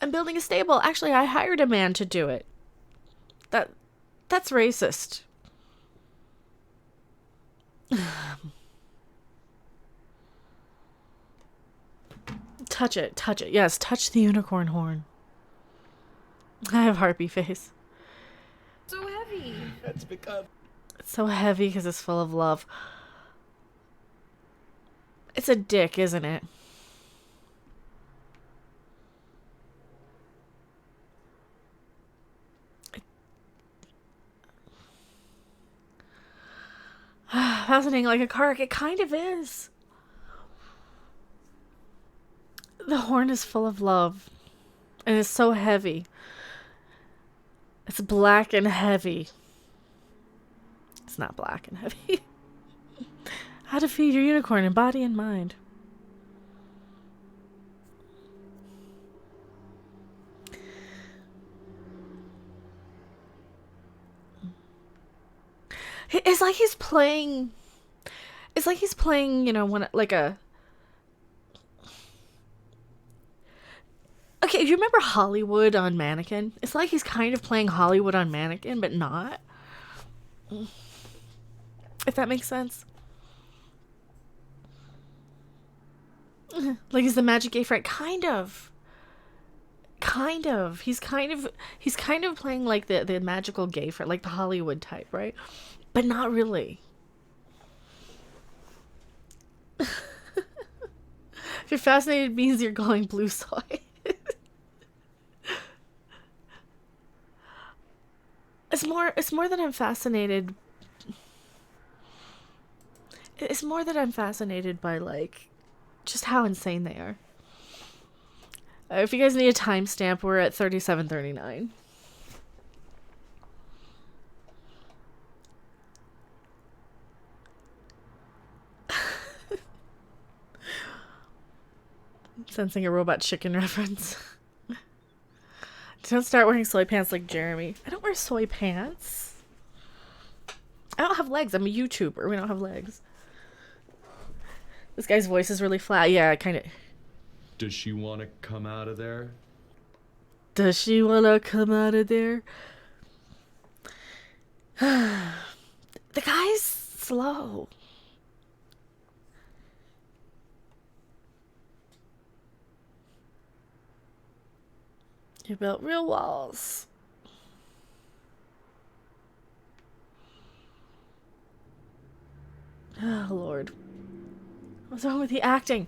I'm building a stable. Actually, I hired a man to do it. That's racist. Touch it. Touch it. Yes, touch the unicorn horn. I have harpy face. So heavy. That's because... It's so heavy because it's full of love. It's a dick, isn't it? Fascinating, like a car. It kind of is. The horn is full of love. And it's so heavy. It's black and heavy. It's not black and heavy. How to feed your unicorn in body and mind. It's like he's playing... It's like he's playing, you know, like a... Okay, do you remember Hollywood on Mannequin? It's like he's kind of playing Hollywood on Mannequin, but not. If that makes sense. Like, he's the magic gay friend. Kind of. Kind of. He's kind of playing like the magical gay friend, like the Hollywood type, right? But not really. If you're fascinated, it means you're going blue soy. It's more that I'm fascinated. It's more that I'm fascinated by, like, just how insane they are. If you guys need a timestamp, we're at 37:39. Sensing a robot chicken reference. Don't start wearing soy pants like Jeremy. I don't wear soy pants. I don't have legs. I'm a YouTuber. We don't have legs. This guy's voice is really flat. Yeah, kind of. Does she want to come out of there? Does she want to come out of there? The guy's slow. You built real walls. Oh, Lord. What's wrong with the acting?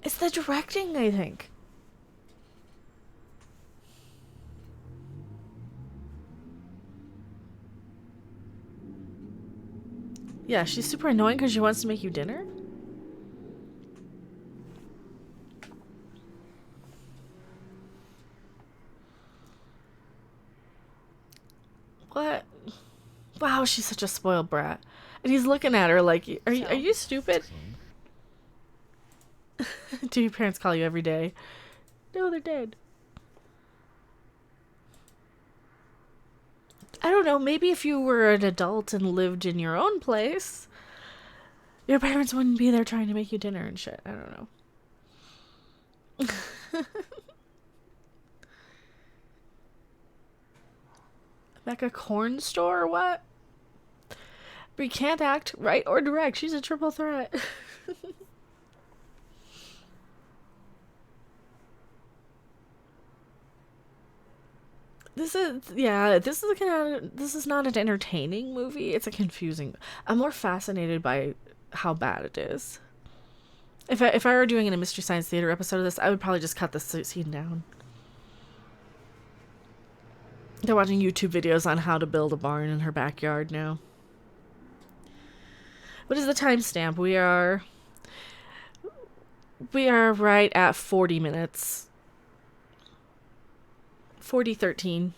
It's the directing, I think. Yeah, she's super annoying because she wants to make you dinner. What? Wow, she's such a spoiled brat. And he's looking at her like, are you stupid? Do your parents call you every day? No, they're dead. I don't know, maybe if you were an adult and lived in your own place, your parents wouldn't be there trying to make you dinner and shit. I don't know. Mecha corn store or what? Brie can't act, write, or direct. She's a triple threat. This is not an entertaining movie. It's a confusing. I'm more fascinated by how bad it is. If I were doing a Mystery Science Theater episode of this, I would probably just cut this scene down. They're watching YouTube videos on how to build a barn in her backyard now. What is the timestamp? We are right at 40 minutes. 40:13.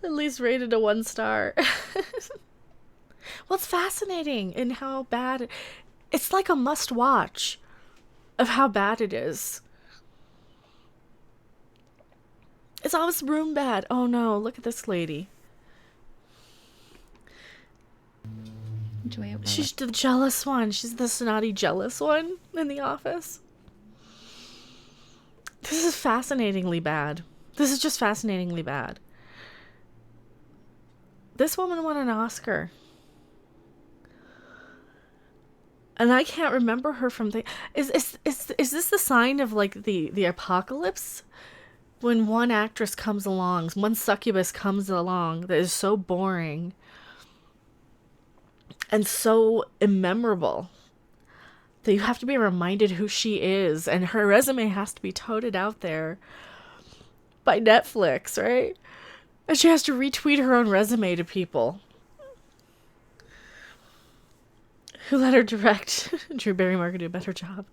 At least rated a 1 star. Well, it's fascinating in how bad it's like a must watch of how bad it is. It's always room bad. Oh no, look at this lady. Enjoy it. She's the jealous one. She's the snotty jealous one in the office. This is fascinatingly bad. This is just fascinatingly bad. This woman won an Oscar. And I can't remember her from the... Is this the sign of, like, the apocalypse? When one actress comes along, one succubus comes along that is so boring and so immemorable that you have to be reminded who she is, and her resume has to be toted out there by Netflix, right? And she has to retweet her own resume to people who let her direct. Drew Barrymore could do a better job.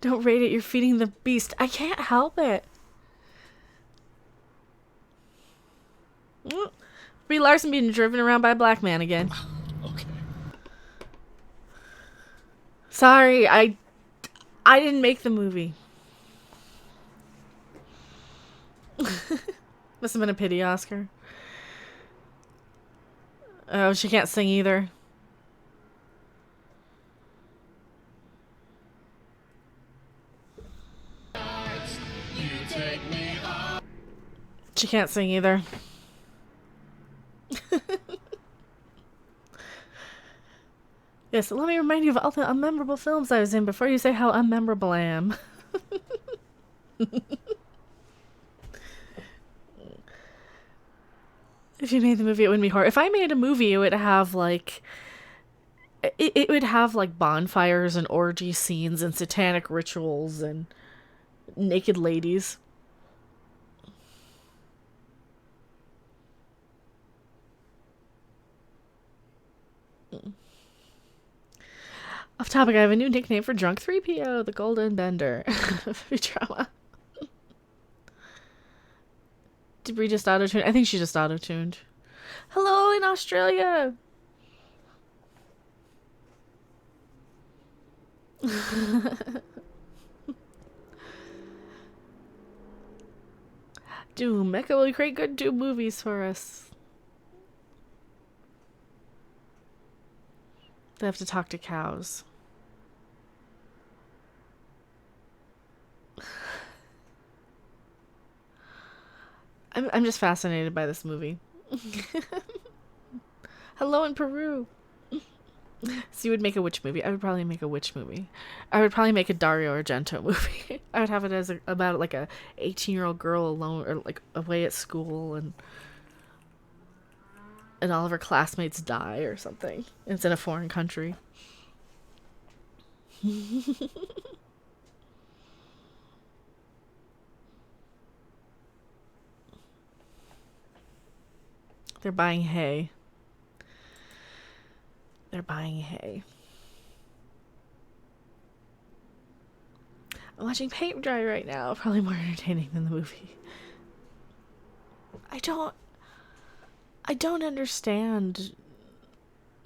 Don't rate it, you're feeding the beast. I can't help it. Brie Larson being driven around by a black man again. Okay. Sorry, I didn't make the movie. Must have been a pity Oscar. Oh, she can't sing either. She can't sing either. Yes, so let me remind you of all the unmemorable films I was in before you say how unmemorable I am. If you made the movie, it wouldn't be horror. If I made a movie, it would have like... It would have like bonfires and orgy scenes and satanic rituals and naked ladies. Off topic, I have a new nickname for Drunk 3PO, the Golden Bender. Futurama. Did Brie just auto-tune? I think she just auto-tuned. Hello in Australia! Doom. Mecha will create good Doom movies for us. They have to talk to cows. I'm just fascinated by this movie. Hello in Peru. So you would make a witch movie. I would probably make a witch movie. I would probably make a Dario Argento movie. I would have it as about like a 18-year-old girl alone or like away at school and all of her classmates die or something. It's in a foreign country. They're buying hay. They're buying hay. I'm watching paint dry right now. Probably more entertaining than the movie. I don't understand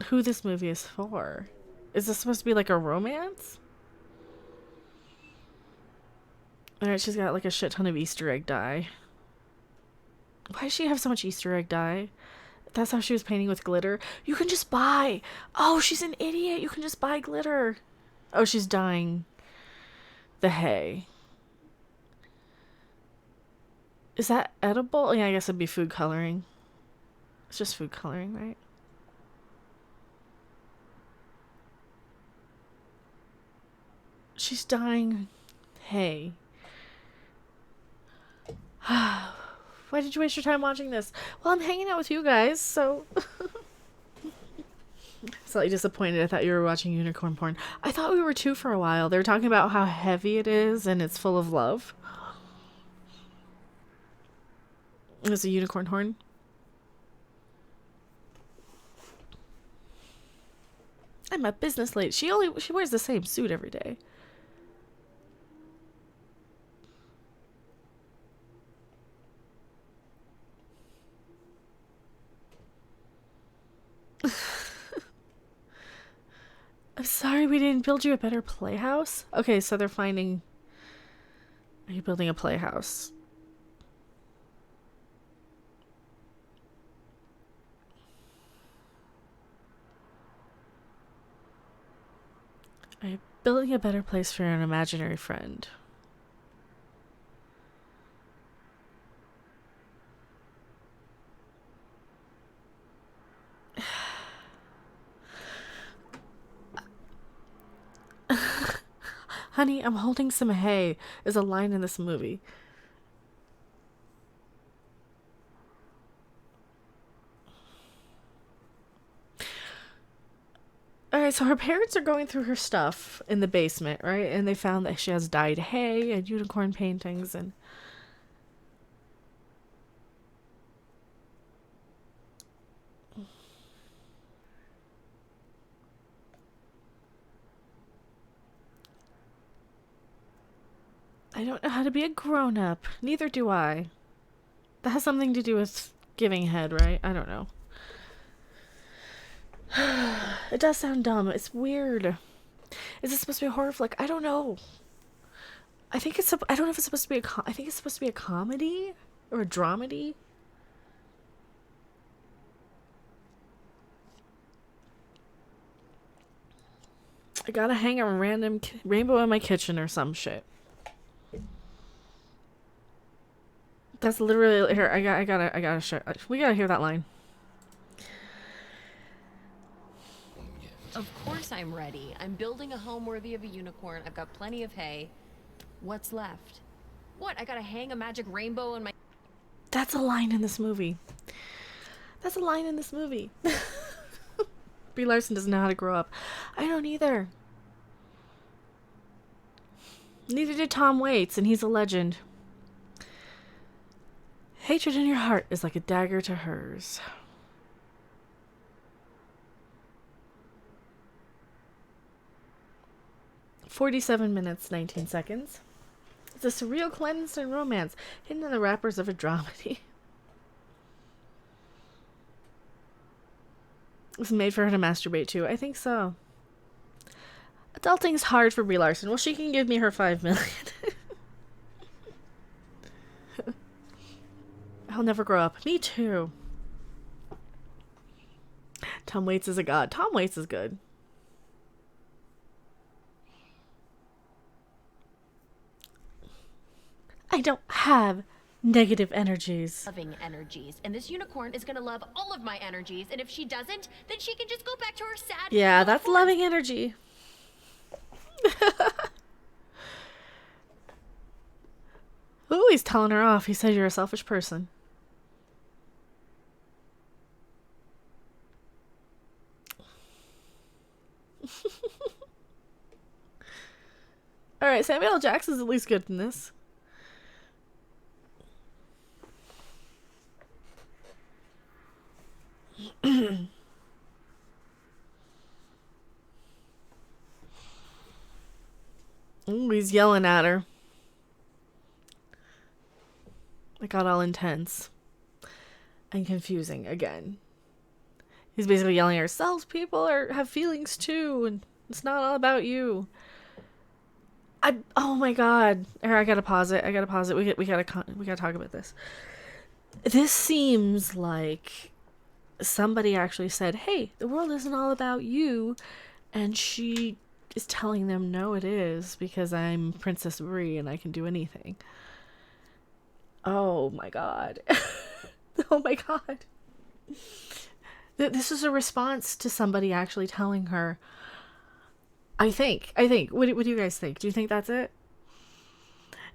who this movie is for. Is this supposed to be like a romance? Alright, she's got like a shit ton of Easter egg dye. Why does she have so much Easter egg dye? That's how she was painting with glitter. You can just buy. Oh, she's an idiot. You can just buy glitter. Oh, she's dyeing the hay. Is that edible? Yeah, I guess it'd be food coloring. It's just food coloring, right? She's dyeing hay. Why did you waste your time watching this? Well, I'm hanging out with you guys, so... Slightly disappointed. I thought you were watching unicorn porn. I thought we were too for a while. They were talking about how heavy it is and it's full of love. It's a unicorn horn. I'm a business lady. She wears the same suit every day. I'm sorry we didn't build you a better playhouse. Okay, so they're finding... Are you building a playhouse? Are you building a better place for an imaginary friend? Honey, I'm holding some hay is a line in this movie. Alright, so her parents are going through her stuff in the basement, right? And they found that she has dyed hay and unicorn paintings and... I don't know how to be a grown-up. Neither do I. That has something to do with giving head, right? I don't know. It does sound dumb. It's weird. Is it supposed to be a horror flick? I don't know. I think it's... I don't know if it's supposed to be I think it's supposed to be a comedy? Or a dramedy? I gotta hang a random rainbow in my kitchen or some shit. That's literally here. I gotta show. We gotta hear that line. Of course I'm ready. I'm building a home worthy of a unicorn. I've got plenty of hay. What's left? What? I gotta hang a magic rainbow in my... That's a line in this movie. That's a line in this movie. Brie Larson doesn't know how to grow up. I don't either. Neither did Tom Waits, and he's a legend. Hatred in your heart is like a dagger to hers. "47 minutes, 19 seconds. It's a surreal clandestine romance hidden in the wrappers of a dramedy." It's made for her to masturbate to. I think so. Adulting is hard for Brie Larson. Well, she can give me her $5 million. I'll never grow up. Me too. Tom Waits is a god. Tom Waits is good. I don't have negative energies. Loving energies. And this unicorn is gonna love all of my energies. And if she doesn't, then she can just go back to her sad... Yeah, that's loving energy. Ooh, he's telling her off. He said you're a selfish person. Alright, Samuel L. Jackson's at least good in this. Ooh, he's yelling at her. It got all intense. And confusing again. He's basically yelling at ourselves. People have feelings too, and it's not all about you. Oh my god. Here, I gotta pause it. We gotta talk about this. This seems like somebody actually said, "Hey, the world isn't all about you," and she is telling them, "No, it is, because I'm Princess Brie and I can do anything." Oh my god. Oh my god. This is a response to somebody actually telling her. I think. What do you guys think? Do you think that's it?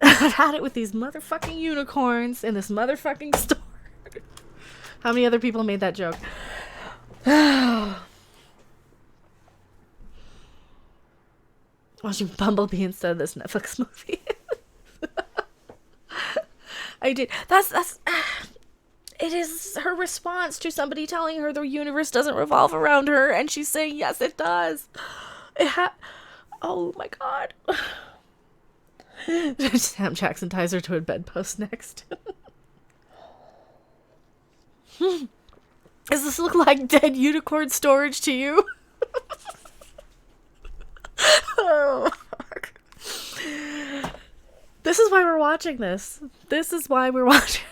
I've had it with these motherfucking unicorns in this motherfucking store. How many other people made that joke? Watching Bumblebee instead of this Netflix movie. I did. That's it is her response to somebody telling her the universe doesn't revolve around her, and she's saying, yes, it does. Oh my god. Sam Jackson ties her to a bedpost next. Does this look like dead unicorn storage to you? Oh, fuck. This is why we're watching this. This is why we're watching.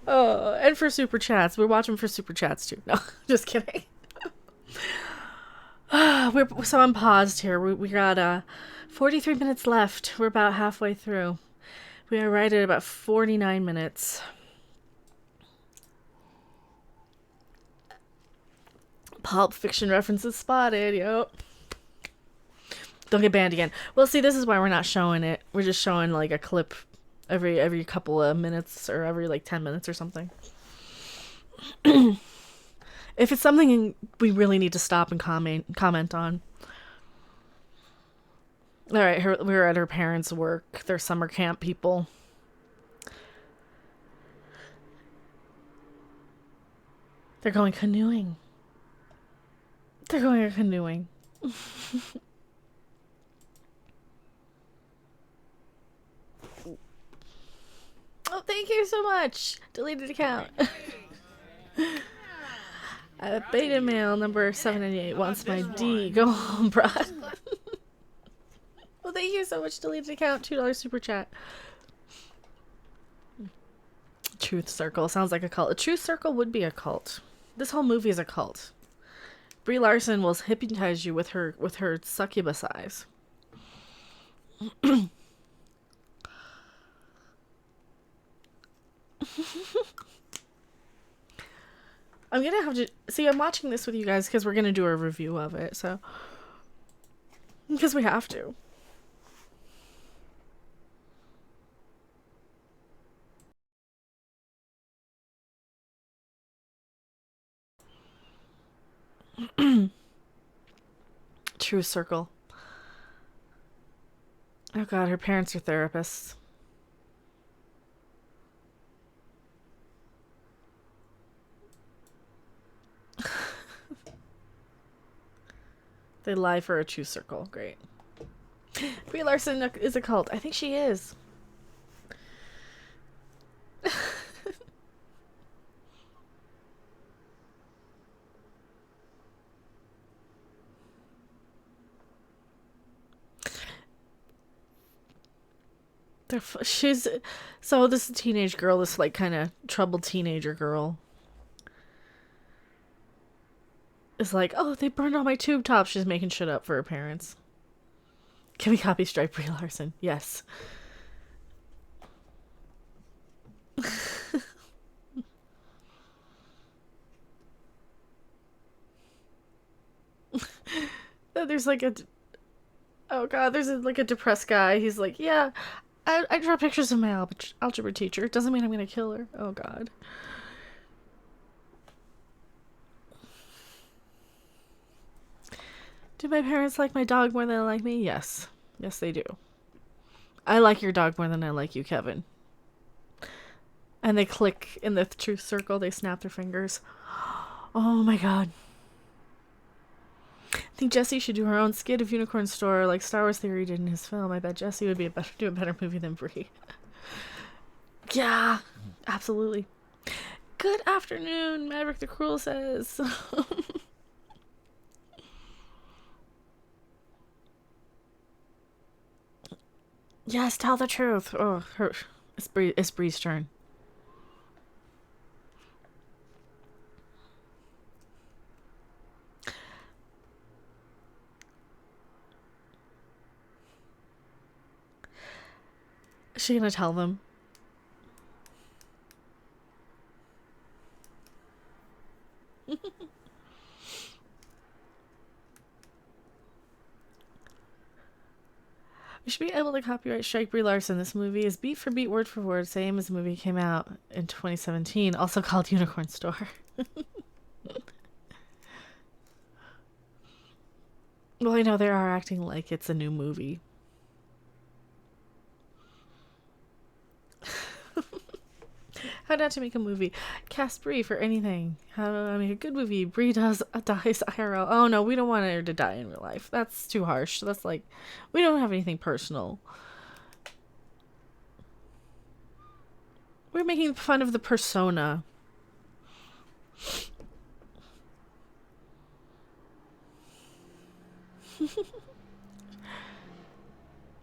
Oh, and for super chats. We're watching for super chats too. No, just kidding. So I'm paused here. We got 43 minutes left. We're about halfway through. We are right at about 49 minutes. Pulp Fiction references spotted. Yep. Don't get banned again. Well, see, this is why we're not showing it. We're just showing like a clip every couple of minutes, or every like 10 minutes or something. If it's something we really need to stop and comment on. All right, we're at her parents' work. They're summer camp people. They're going canoeing. They're going canoeing. Oh, thank you so much. Deleted account. Beta mail number 798 wants my D. Go home, brad. Well, thank you so much. Deleted account. $2 super chat. Truth Circle. Sounds like a cult. A Truth Circle would be a cult. This whole movie is a cult. Brie Larson will hypnotize you with her succubus eyes. I'm gonna have to see. I'm watching this with you guys because we're gonna do a review of it. So, because we have to. True circle. Oh god, her parents are therapists. They lie for a true circle. Great. Brie Larson is a cult. I think she is. She's so this teenage girl, this like kind of troubled teenager girl, is like, oh, they burned all my tube tops. She's making shit up for her parents. Can we copy Stripe Brie Larson? Yes. There's like a, oh god, there's like a depressed guy. He's like, yeah, I draw pictures of my algebra teacher. It doesn't mean I'm gonna kill her. Oh god. Do my parents like my dog more than they like me? Yes. Yes, they do. I like your dog more than I like you, Kevin. And they click in the truth circle. They snap their fingers. Oh my god. I think Jesse should do her own skit of Unicorn Store like Star Wars Theory did in his film. I bet Jesse would be do a better movie than Brie. Yeah, absolutely. Good afternoon, Maverick the Cruel says. Yes, tell the truth. Oh, it's Brie's turn. Is she gonna tell them? We should be able to copyright strike Brie Larson. This movie is beat for beat, word for word, same as the movie came out in 2017, also called Unicorn Store. Well, I know they are acting like it's a new movie. How not to make a movie. Cast Brie for anything. How to make a good movie. Brie dies IRL. Oh no, we don't want her to die in real life. That's too harsh. That's like, we don't have anything personal. We're making fun of the persona.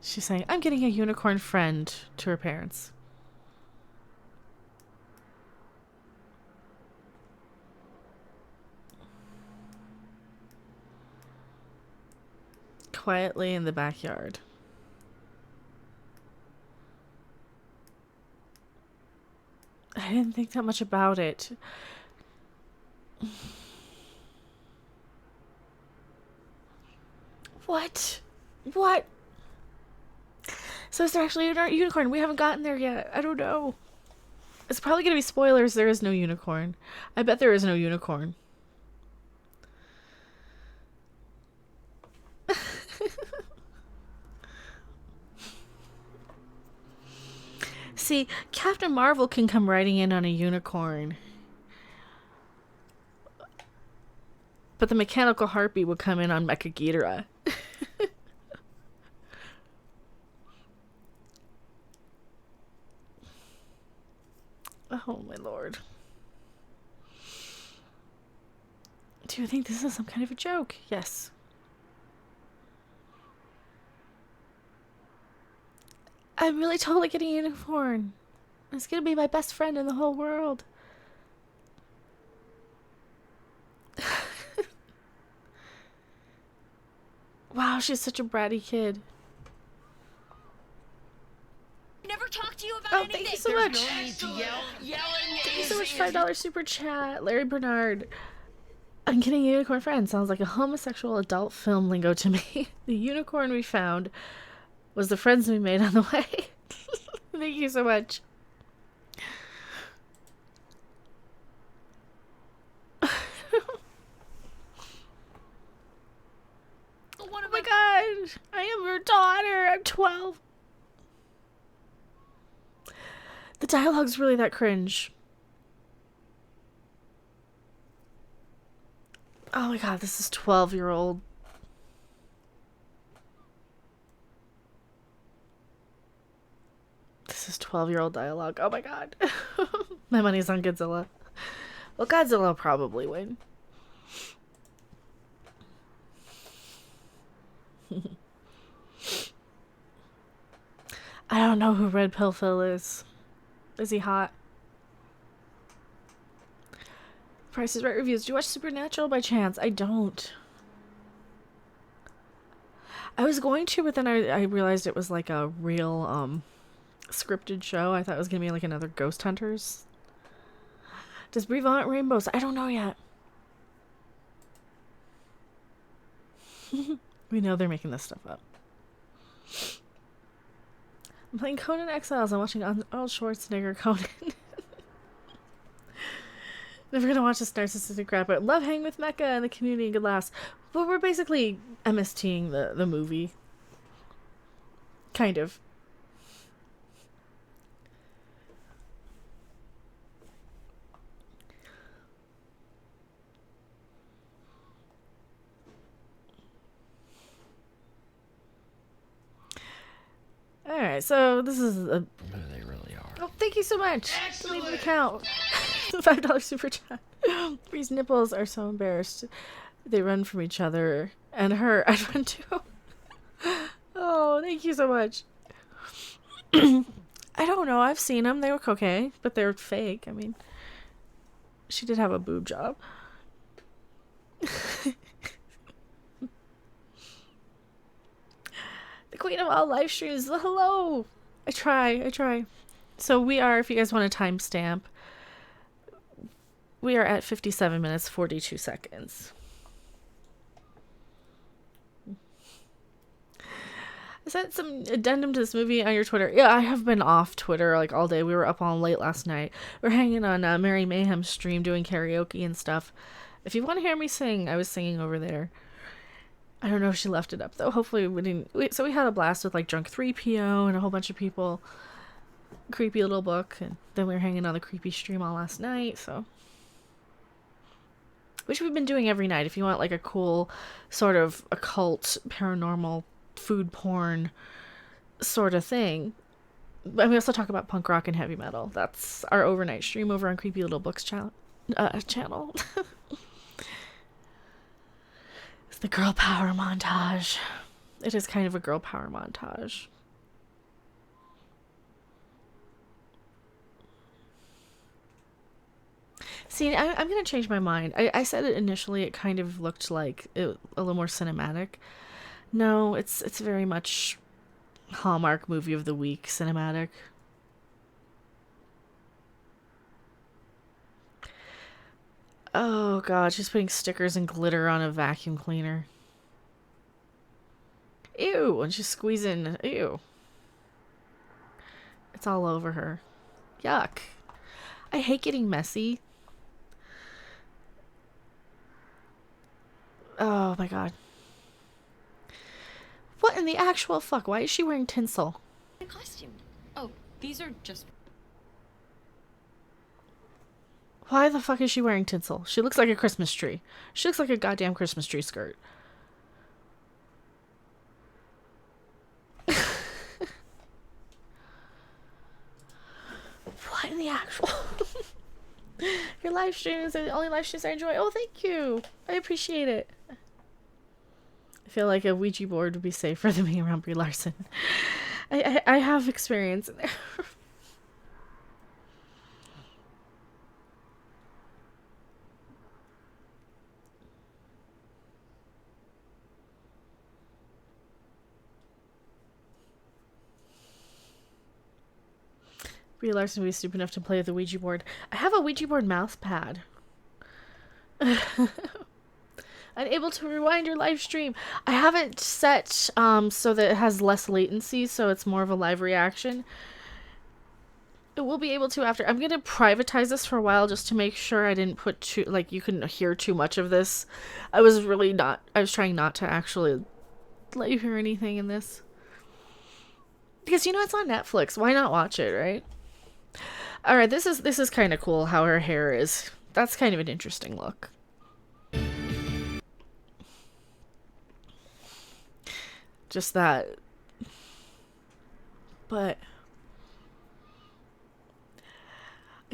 She's saying, I'm getting a unicorn friend to her parents. Quietly in the backyard. I didn't think that much about it. What? What? So is there actually a unicorn? We haven't gotten there yet. I don't know. It's probably going to be spoilers. There is no unicorn. I bet there is no unicorn. See, Captain Marvel can come riding in on a unicorn. But the mechanical harpy would come in on Mecha Ghidorah. Oh my lord. Do you think this is some kind of a joke? Yes. I'm really totally getting a unicorn. It's gonna be my best friend in the whole world. Wow, she's such a bratty kid. Never talk talk to you about Oh, anything. thank you so much. No need to yell. Yelling Thank you is so much. $5 super chat. Larry Bernard. I'm kidding, Unicorn Friend sounds like a homosexual adult film lingo to me. The unicorn we found was the friends we made on the way. Thank you so much. Oh my god, I am your daughter. I'm 12. The dialogue's really that cringe. Oh my god, this is 12-year-old. This is 12-year-old dialogue. Oh my god. My money's on Godzilla. Well, Godzilla will probably win. I don't know who Red Pill Phil is. Is he hot? Price is Right reviews. Do you watch Supernatural by chance? I don't. I was going to, but then I realized it was like a real scripted show. I thought it was gonna be like another Ghost Hunters. Does Brie want rainbows? I don't know yet. We know they're making this stuff up. I'm playing Conan Exiles. I'm watching Arnold Schwarzenegger Conan. Never gonna watch this narcissistic crap, but love hanging with Mecha and the community and good laughs. But we're basically MSTing the movie. Kind of. Alright, so this is a... They really are. Oh, thank you so much. Leave an account. $5 super chat. These nipples are so embarrassed. They run from each other. And her, I run too. Oh, thank you so much. I don't know. I've seen them. They look okay, but they're fake. I mean, she did have a boob job. The queen of all live streams. Hello. I try. So we are, if you guys want a timestamp, we are at 57 minutes, 42 seconds. I sent some addendum to this movie on your Twitter. Yeah, I have been off Twitter like all day. We were up all late last night. We're hanging on Mary Mayhem's stream doing karaoke and stuff. If you want to hear me sing, I was singing over there. I don't know if she left it up though. Hopefully we didn't. So we had a blast with like Drunk 3PO and a whole bunch of people. Creepy little book, and then we were hanging on the creepy stream all last night. So, which we've been doing every night. If you want like a cool sort of occult, paranormal, food porn sort of thing. But we also talk about punk rock and heavy metal. That's our overnight stream over on Creepy Little Books channel. It's the girl power montage. It is kind of a girl power montage. See, I'm going to change my mind. I said it initially, it kind of looked like a little more cinematic. No, it's very much Hallmark movie of the week cinematic. Oh god, she's putting stickers and glitter on a vacuum cleaner. Ew, and she's squeezing. Ew. It's all over her. Yuck. I hate getting messy. Oh my god. What in the actual fuck? Why is she wearing tinsel? The costume. Oh, these are just... Why the fuck is she wearing tinsel? She looks like a Christmas tree. She looks like a goddamn Christmas tree skirt. What in the actual... Your live streams are the only live streams I enjoy. Oh, thank you. I appreciate it. I feel like a Ouija board would be safer than being around Brie Larson. I have experience in there. Brie Larson would be stupid enough to play with the Ouija board. I have a Ouija board mouse pad. Unable to rewind your live stream. I have it set so that it has less latency, so it's more of a live reaction. It will be able to after. I'm gonna privatize this for a while just to make sure I didn't put too, like, you couldn't hear too much of this. I was trying not to actually let you hear anything in this. Because, you know, it's on Netflix. Why not watch it, right? Alright, this is kind of cool how her hair is. That's kind of an interesting look. Just that. But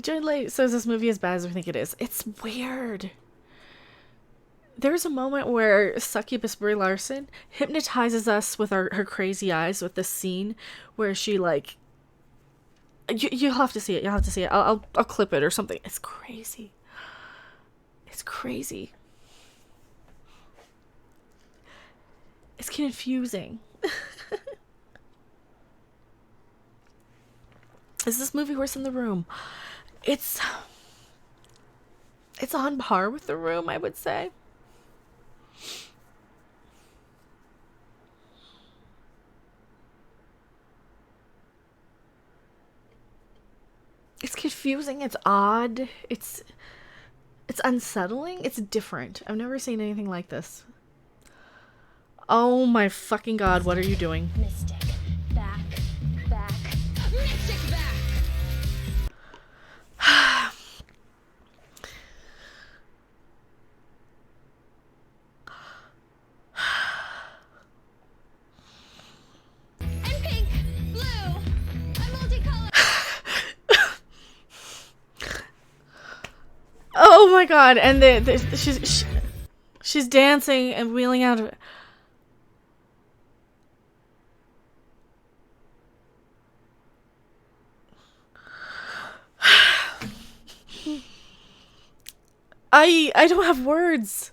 Joy Light says this movie is bad as I think it is. It's weird. There's a moment where succubus Brie Larson hypnotizes us with her crazy eyes with this scene where she, like, you'll have to see it. You'll have to see it. I'll clip it or something. It's crazy. It's crazy. It's confusing. Is this movie worse than The Room? It's on par with The Room, I would say. It's confusing, it's odd, it's unsettling, it's different. I've never seen anything like this. Oh my fucking god, what are you doing? Mystic. Back. Mystic back! And pink, blue, I'm multicolored. Oh my god, and she's dancing and wheeling out of it. I don't have words.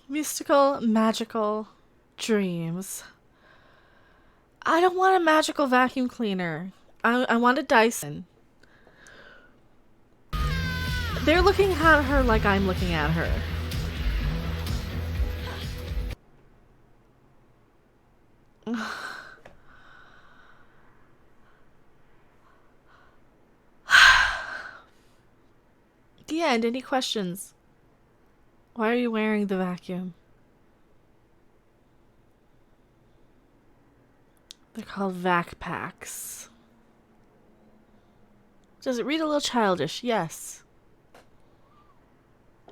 Mystical, magical dreams. I don't want a magical vacuum cleaner. I want a Dyson. They're looking at her like I'm looking at her. The end. Any questions? Why are you wearing the vacuum? They're called vac packs. Does it read a little childish? Yes.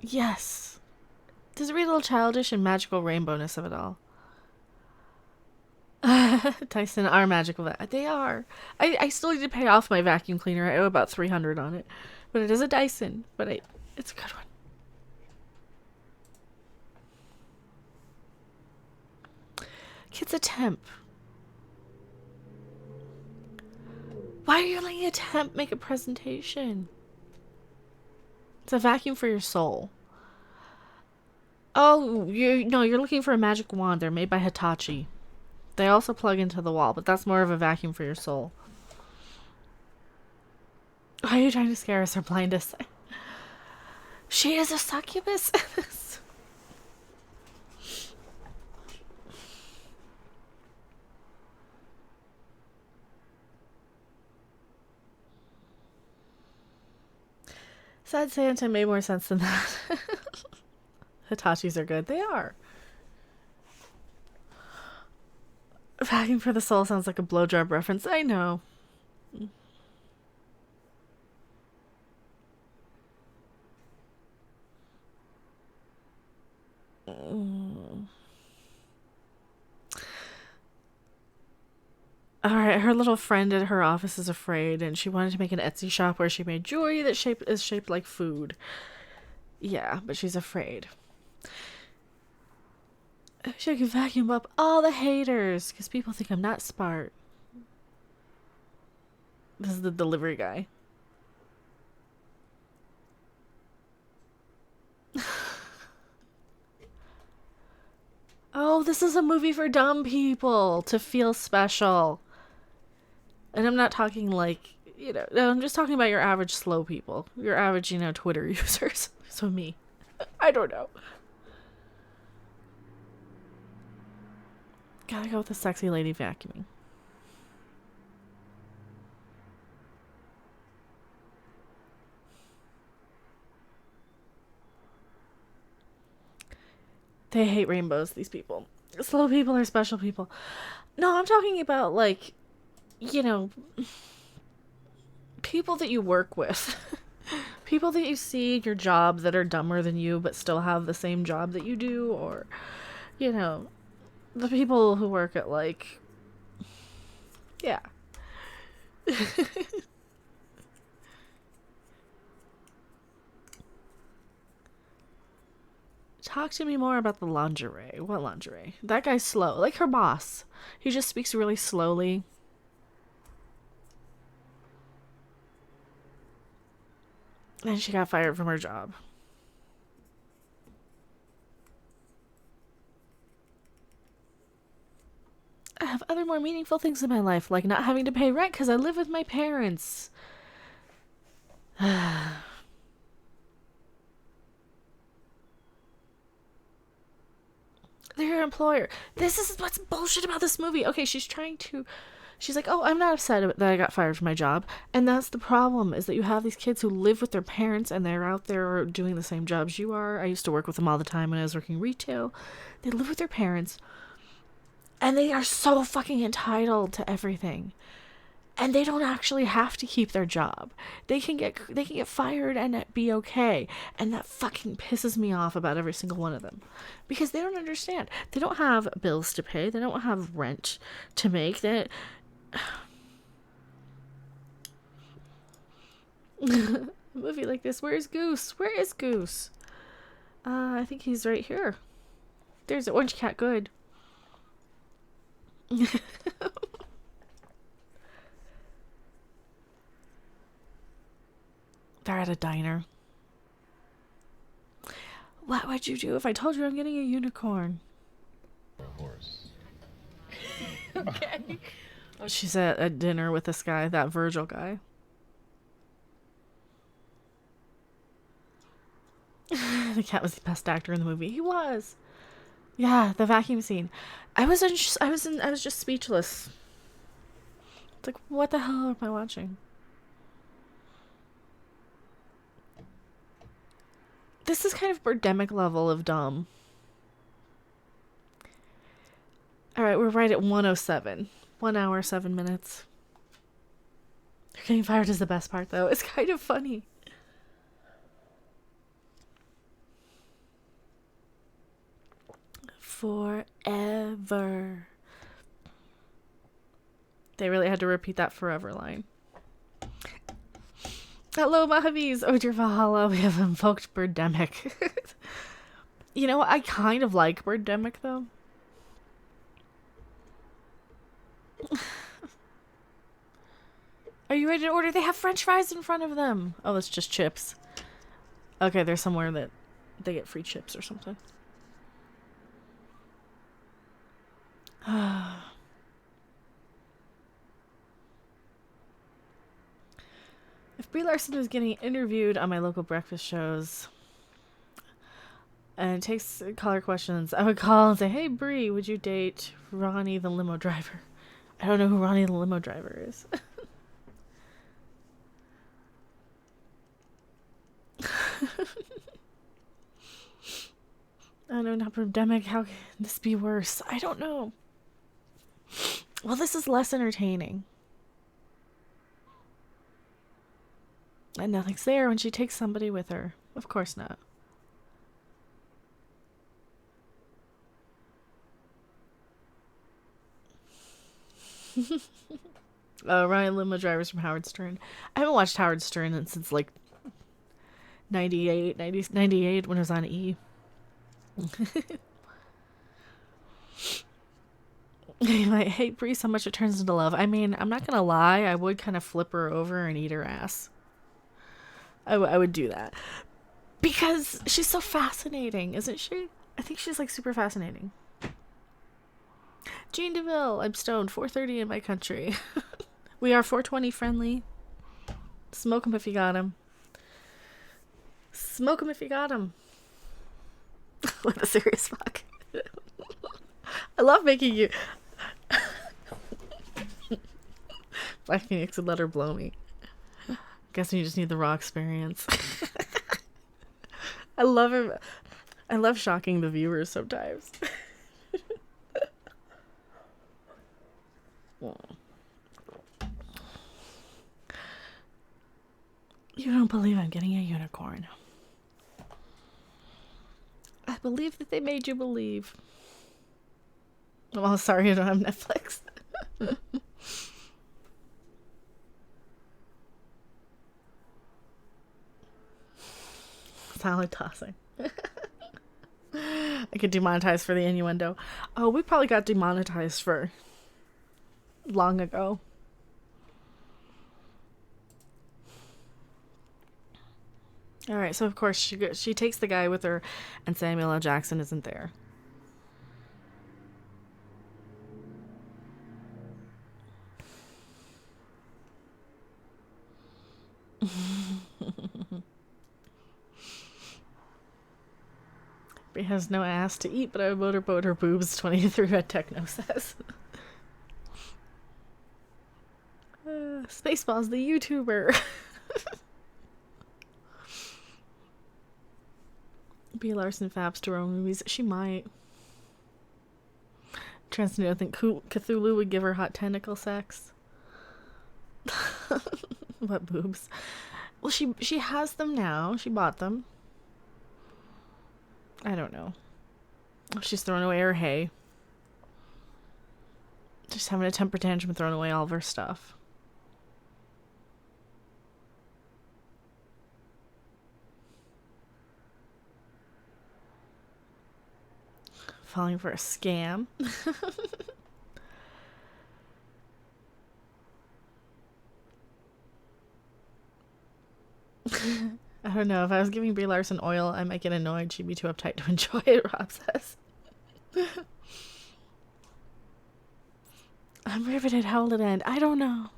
Yes. Does it read a little childish and magical rainbowness of it all? Dyson are magical. They are. I still need to pay off my vacuum cleaner. I owe about $300 on it. But it is a Dyson. But it's a good one. Kid's a temp. Why are you letting a temp make a presentation? It's a vacuum for your soul. Oh, you're looking for a magic wand. They're made by Hitachi. They also plug into the wall, but that's more of a vacuum for your soul. Why are you trying to scare us or blind us? She is a succubus? Sad Santa made more sense than that. Hitachis are good. They are. Vacuum for the soul sounds like a blowjob reference. I know. Alright, her little friend at her office is afraid, and she wanted to make an Etsy shop where she made jewelry that is shaped like food. Yeah, but she's afraid. She can vacuum up all the haters, because people think I'm not smart. This is the delivery guy. Oh, this is a movie for dumb people to feel special. And I'm not talking like, I'm just talking about your average slow people. Your average, Twitter users. So me. I don't know. Gotta go with the sexy lady vacuuming. They hate rainbows, these people. Slow people are special people. No, I'm talking about, like, people that you work with. People that you see in your job that are dumber than you but still have the same job that you do. Or, the people who work at, like... Yeah. Talk to me more about the lingerie. What lingerie? That guy's slow. Like her boss. He just speaks really slowly. And she got fired from her job. I have other more meaningful things in my life, like not having to pay rent because I live with my parents. They're your employer. This is what's bullshit about this movie. Okay, she's like, oh, I'm not upset that I got fired from my job. And that's the problem, is that you have these kids who live with their parents and they're out there doing the same jobs you are. I used to work with them all the time when I was working retail. They live with their parents and they are so fucking entitled to everything. And they don't actually have to keep their job. They can get fired and be okay. And that fucking pisses me off about every single one of them. Because they don't understand. They don't have bills to pay. They don't have rent to make. A movie like this. Where's Goose? Where is Goose? I think he's right here. There's an orange cat. Good. They're at a diner. What would you do if I told you I'm getting a unicorn? A horse. Okay. Oh, she's at a dinner with this guy, that Virgil guy. The cat was the best actor in the movie. He was. Yeah, the vacuum scene. I was just speechless. It's like, what the hell am I watching? This is kind of Birdemic level of dumb. Alright, we're right at 1:07. 1 hour, 7 minutes. Getting fired is the best part, though. It's kind of funny. Forever. They really had to repeat that forever line. Hello, Mahavis. Oh, dear Valhalla, we have invoked Birdemic. You know what? I kind of like Birdemic, though. Are you ready to order? They have French fries in front of them. Oh, that's just chips. Okay, there's somewhere that they get free chips or something. If Brie Larson was getting interviewed on my local breakfast shows and takes caller questions, I would call and say, hey, Brie, would you date Ronnie the limo driver? I don't know who Ronnie the limo driver is. I know, not pandemic. How can this be worse? I don't know. Well, this is less entertaining. And nothing's there when she takes somebody with her. Of course not. Ryan limo drivers from Howard Stern. I haven't watched Howard Stern since like 98 when it was on E. You might hate Brie so much it turns into love. I mean, I'm not gonna lie, I would kind of flip her over and eat her ass. I would do that. Because she's so fascinating, isn't she? I think she's like super fascinating. Jean DeVille, I'm stoned. 4:30 in my country. We are 420 friendly. Smoke 'em if you got 'em. Smoke 'em if you got 'em. What a serious fuck. I love making you. Black Phoenix would let her blow me. Guessing you just need the raw experience. I love him. I love shocking the viewers sometimes. You don't believe I'm getting a unicorn. I believe that they made you believe. Well, sorry I don't have Netflix. Salad tossing. I could demonetize for the innuendo. Oh, we probably got demonetized for long ago. All right, so of course she takes the guy with her, and Samuel L. Jackson isn't there. He has no ass to eat, but I motorboat her boobs. 23 Red Techno says. Spaceballs, the YouTuber. Brie Larson faps to her own movies. She might. Transcendent, I think Cthulhu would give her hot tentacle sex. What boobs? Well, she has them now. She bought them. I don't know. She's throwing away her hay. Just having a temper tantrum and throwing away all of her stuff. Falling for a scam. I don't know. If I was giving Brie Larson oil, I might get annoyed. She'd be too uptight to enjoy it, Rob says. I'm riveted. How will it end? I don't know.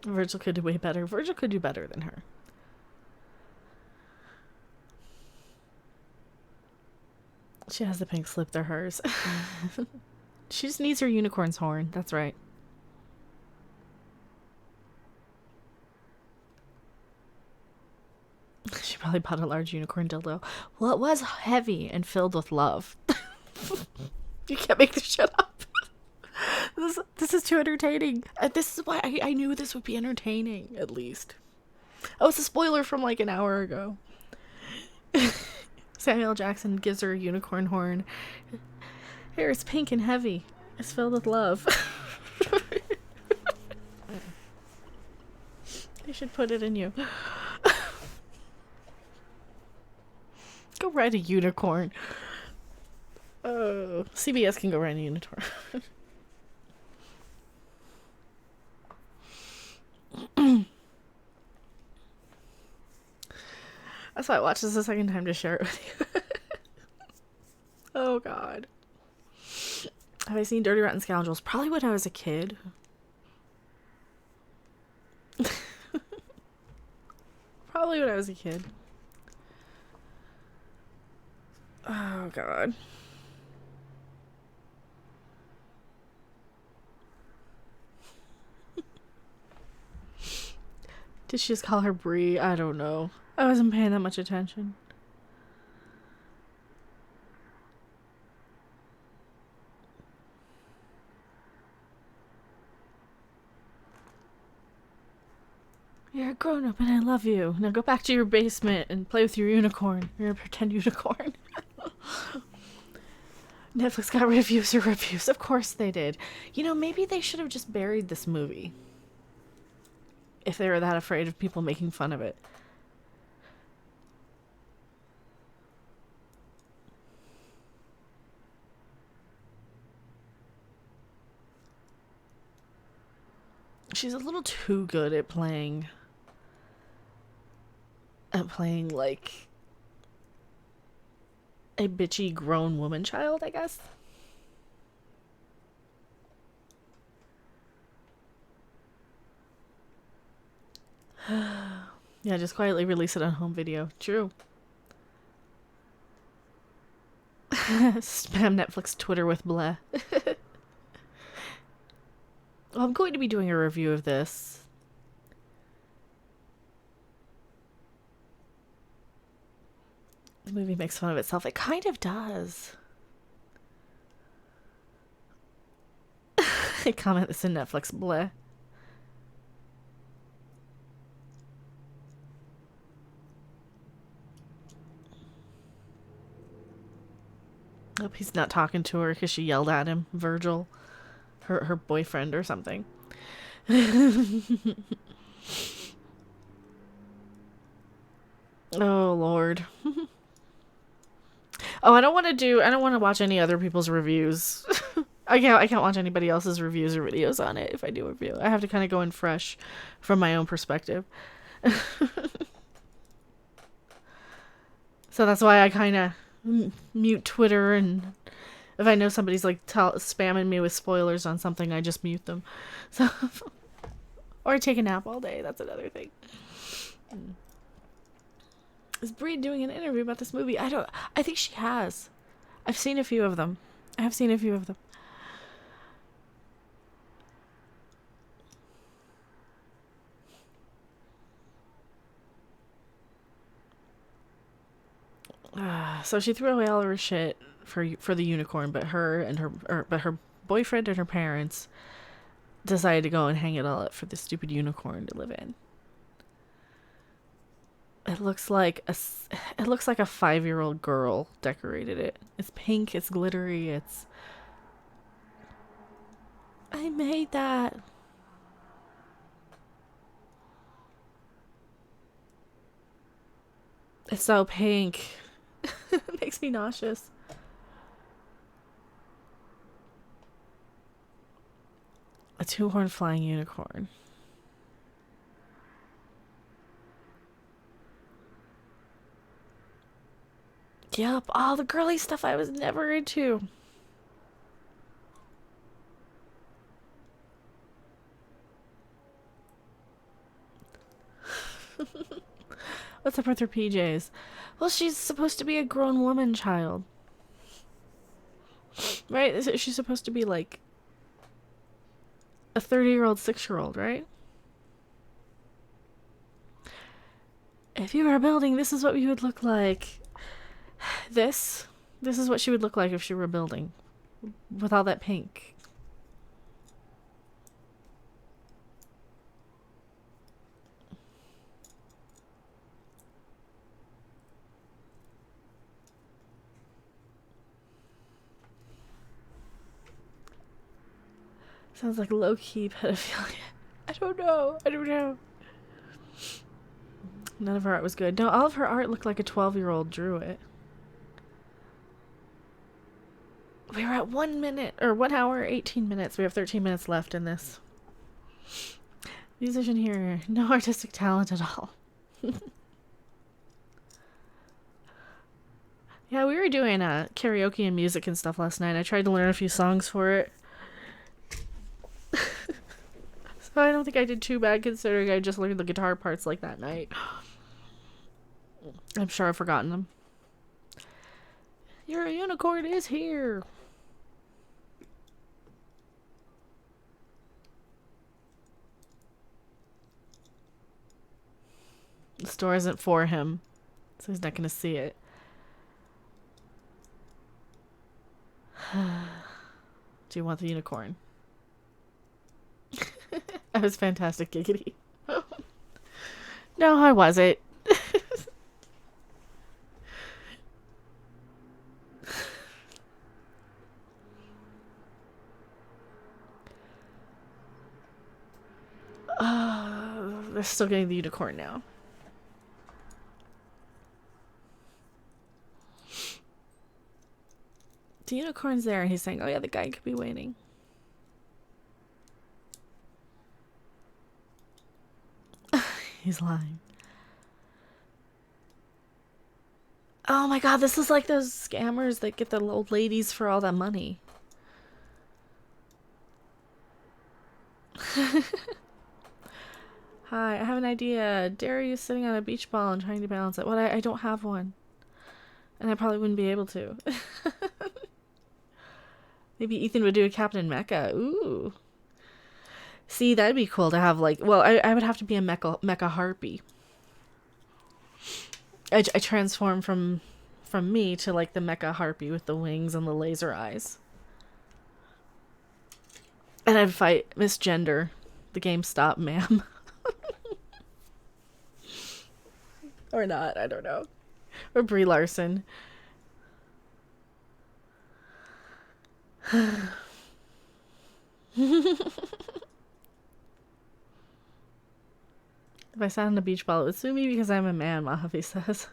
Virgil could do way better. Virgil could do better than her. She has the pink slip. They're hers. She just needs her unicorn's horn. That's right. She probably bought a large unicorn dildo. Well, it was heavy and filled with love. You can't make this shit up. This is too entertaining. This is why I knew this would be entertaining, at least. Oh, it's a spoiler from like an hour ago. Samuel L. Jackson gives her a unicorn horn. Here, it's pink and heavy. It's filled with love. They should put it in you. Go ride a unicorn. Oh, CBS can go ride a unicorn. That's why I watched this a second time, to share it with you. Oh god. Have I seen Dirty Rotten Scoundrels? Probably when I was a kid. Probably when I was a kid. Oh god. Did she just call her Brie? I don't know. I wasn't paying that much attention. You're a grown-up and I love you. Now go back to your basement and play with your unicorn. You're a pretend unicorn. Netflix got rid of user reviews. Of course they did. You know, maybe they should have just buried this movie. If they were that afraid of people making fun of it. She's a little too good at playing like a bitchy grown woman child, I guess. Yeah, just quietly release it on home video. True. Spam Netflix Twitter with bleh. Well, I'm going to be doing a review of this. The movie makes fun of itself. It kind of does. I comment this in Netflix bleh. Hope he's not talking to her because she yelled at him. Virgil. Her boyfriend or something. Oh, Lord. Oh, I don't want to watch any other people's reviews. I can't watch anybody else's reviews or videos on it if I do a review. I have to kind of go in fresh from my own perspective. So that's why I kind of mute Twitter, and if I know somebody's like spamming me with spoilers on something, I just mute them. So, or I take a nap all day. That's another thing. Is Brie doing an interview about this movie? I think she has. I've seen a few of them. I have seen a few of them. So she threw away all of her shit for the unicorn, but her boyfriend and her parents decided to go and hang it all up for the stupid unicorn to live in. It looks like a 5-year-old girl decorated it. It's pink, it's glittery, it's... I made that. It's so pink. It makes me nauseous. A 2-horn flying unicorn. Yep, all the girly stuff I was never into. What's up with her PJs? Well, she's supposed to be a grown woman child. Right? She's supposed to be like a 30-year-old, 6-year-old, right? If you were building, this is what you would look like. This is what she would look like if she were building. With all that pink. Sounds like low-key pedophilia. I don't know. None of her art was good. No, all of her art looked like a 12-year-old drew it. We were at 1 minute, or 1 hour, 18 minutes. We have 13 minutes left in this. Musician here. No artistic talent at all. Yeah, we were doing karaoke and music and stuff last night. I tried to learn a few songs for it. So I don't think I did too bad considering I just learned the guitar parts like that night. I'm sure I've forgotten them. Your unicorn is here. The store isn't for him, so he's not going to see it. Do you want the unicorn? That was fantastic, giggity. No, I wasn't. They're still getting the unicorn now. The unicorn's there and he's saying, oh yeah, the guy could be waiting. He's lying. Oh my god, this is like those scammers that get the old ladies for all that money. Hi, I have an idea. Darius sitting on a beach ball and trying to balance it. Well, I don't have one. And I probably wouldn't be able to. Maybe Ethan would do a Captain Mecha. Ooh. See, that'd be cool to have, like... Well, I would have to be a mecha harpy. I transform from me to, like, the mecha harpy with the wings and the laser eyes. And I'd fight Miss Gender, the GameStop ma'am. Or not, I don't know. Or Brie Larson. If I sat on a beach ball, it would sue me because I'm a man, Mojave says.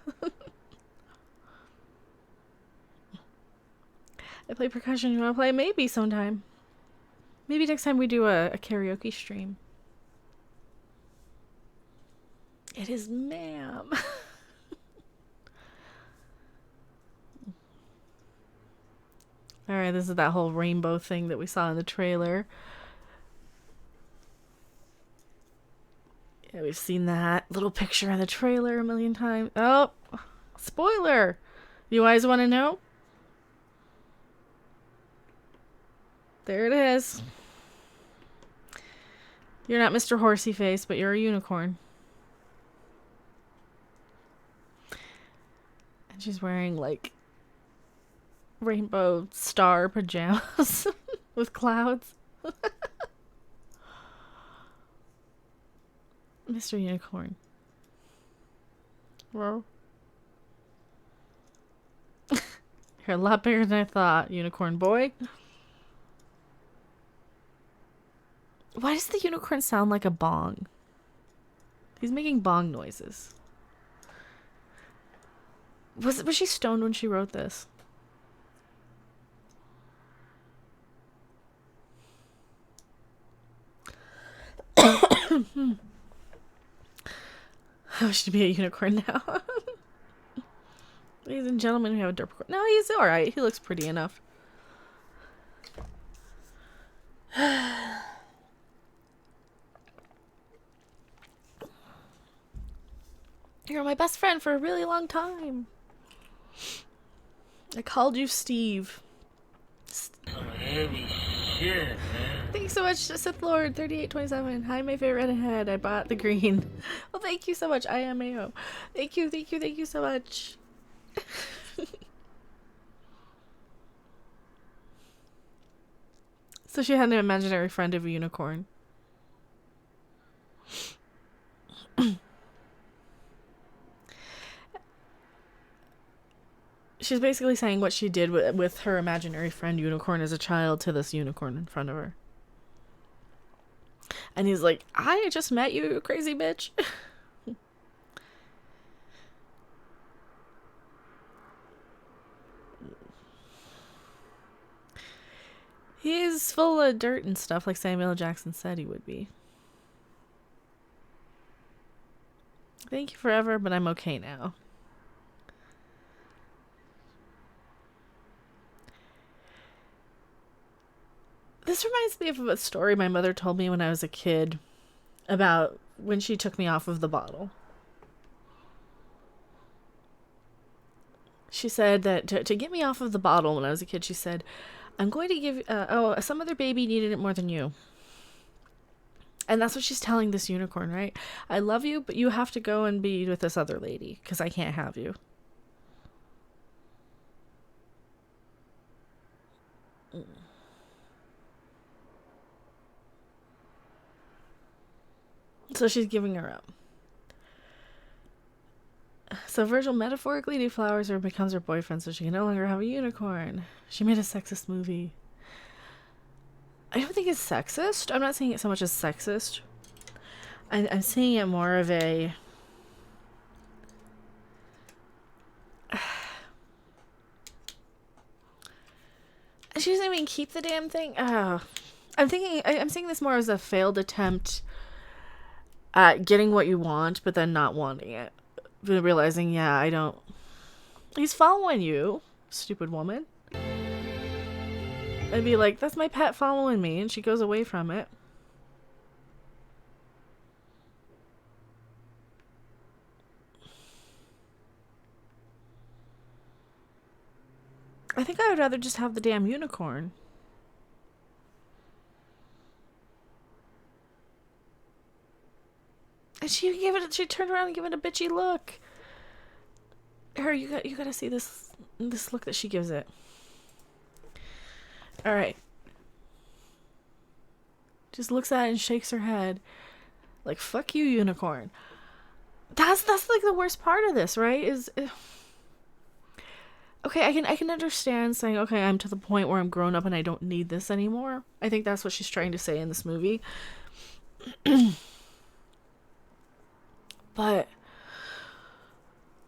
I play percussion. You want to play? Maybe sometime. Maybe next time we do a karaoke stream. It is ma'am. Alright, this is that whole rainbow thing that we saw in the trailer. Yeah, we've seen that little picture in the trailer a million times. Oh, spoiler! You guys want to know? There it is. You're not Mr. Horsey Face, but you're a unicorn. And she's wearing, like, rainbow star pajamas with clouds. Mr. Unicorn. Whoa. You're a lot bigger than I thought, Unicorn Boy. Why does the unicorn sound like a bong? He's making bong noises. Was she stoned when she wrote this? I should be a unicorn now. Ladies and gentlemen, we have a derp. No, he's alright. He looks pretty enough. You're my best friend for a really long time. I called you Steve. Thanks so much, Sith Lord 3827. Hi, my favorite redhead. I bought the green. Well, thank you so much. I am AO. Thank you so much. So she had an imaginary friend of a unicorn. She's basically saying what she did with her imaginary friend unicorn as a child to this unicorn in front of her. And he's like, I just met you, crazy bitch. He's full of dirt and stuff like Samuel Jackson said he would be. Thank you forever, but I'm okay now. This reminds me of a story my mother told me when I was a kid about when she took me off of the bottle. She said that to get me off of the bottle when I was a kid, she said, I'm going to give... some other baby needed it more than you. And that's what she's telling this unicorn, right? I love you, but you have to go and be with this other lady because I can't have you. So she's giving her up. So Virgil metaphorically deflowers her and becomes her boyfriend so she can no longer have a unicorn. She made a sexist movie. I don't think it's sexist. I'm not saying it so much as sexist. I'm seeing it more of a... She doesn't even keep the damn thing. I'm seeing this more as a failed attempt at getting what you want, but then not wanting it. But realizing, yeah, I don't... He's following you, stupid woman. I'd be like, that's my pet following me, and she goes away from it. I think I would rather just have the damn unicorn. And she turned around and gave it a bitchy look. Her, you gotta see this look that she gives it. All right. Just looks at it and shakes her head, like "fuck you, unicorn." That's like the worst part of this, right? Okay, I can understand saying, okay, I'm to the point where I'm grown up and I don't need this anymore. I think that's what she's trying to say in this movie. But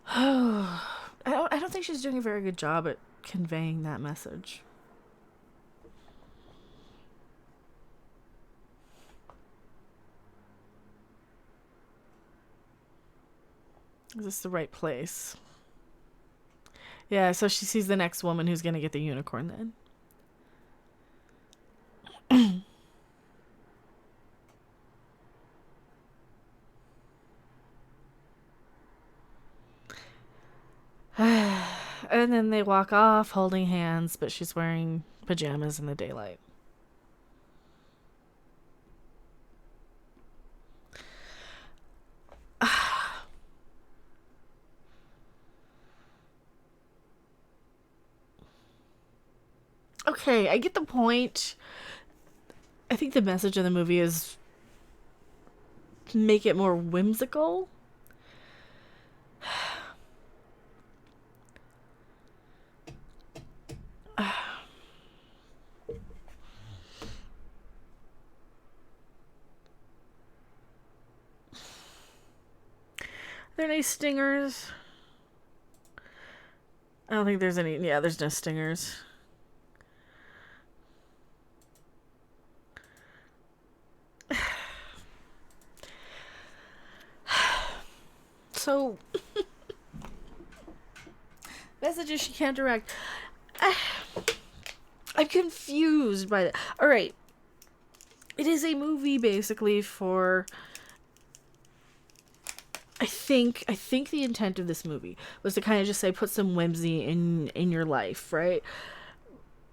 I don't think she's doing a very good job at conveying that message. Is this the right place? Yeah, so she sees the next woman who's gonna get the unicorn then. And then they walk off holding hands, but she's wearing pajamas in the daylight. Okay, I get the point. I think the message of the movie is to make it more whimsical. Are there any stingers? I don't think there's any. Yeah, there's no stingers. So, messages she can't direct. I'm confused by that. Alright. It is a movie basically for... I think the intent of this movie was to kind of just say, put some whimsy in your life, right?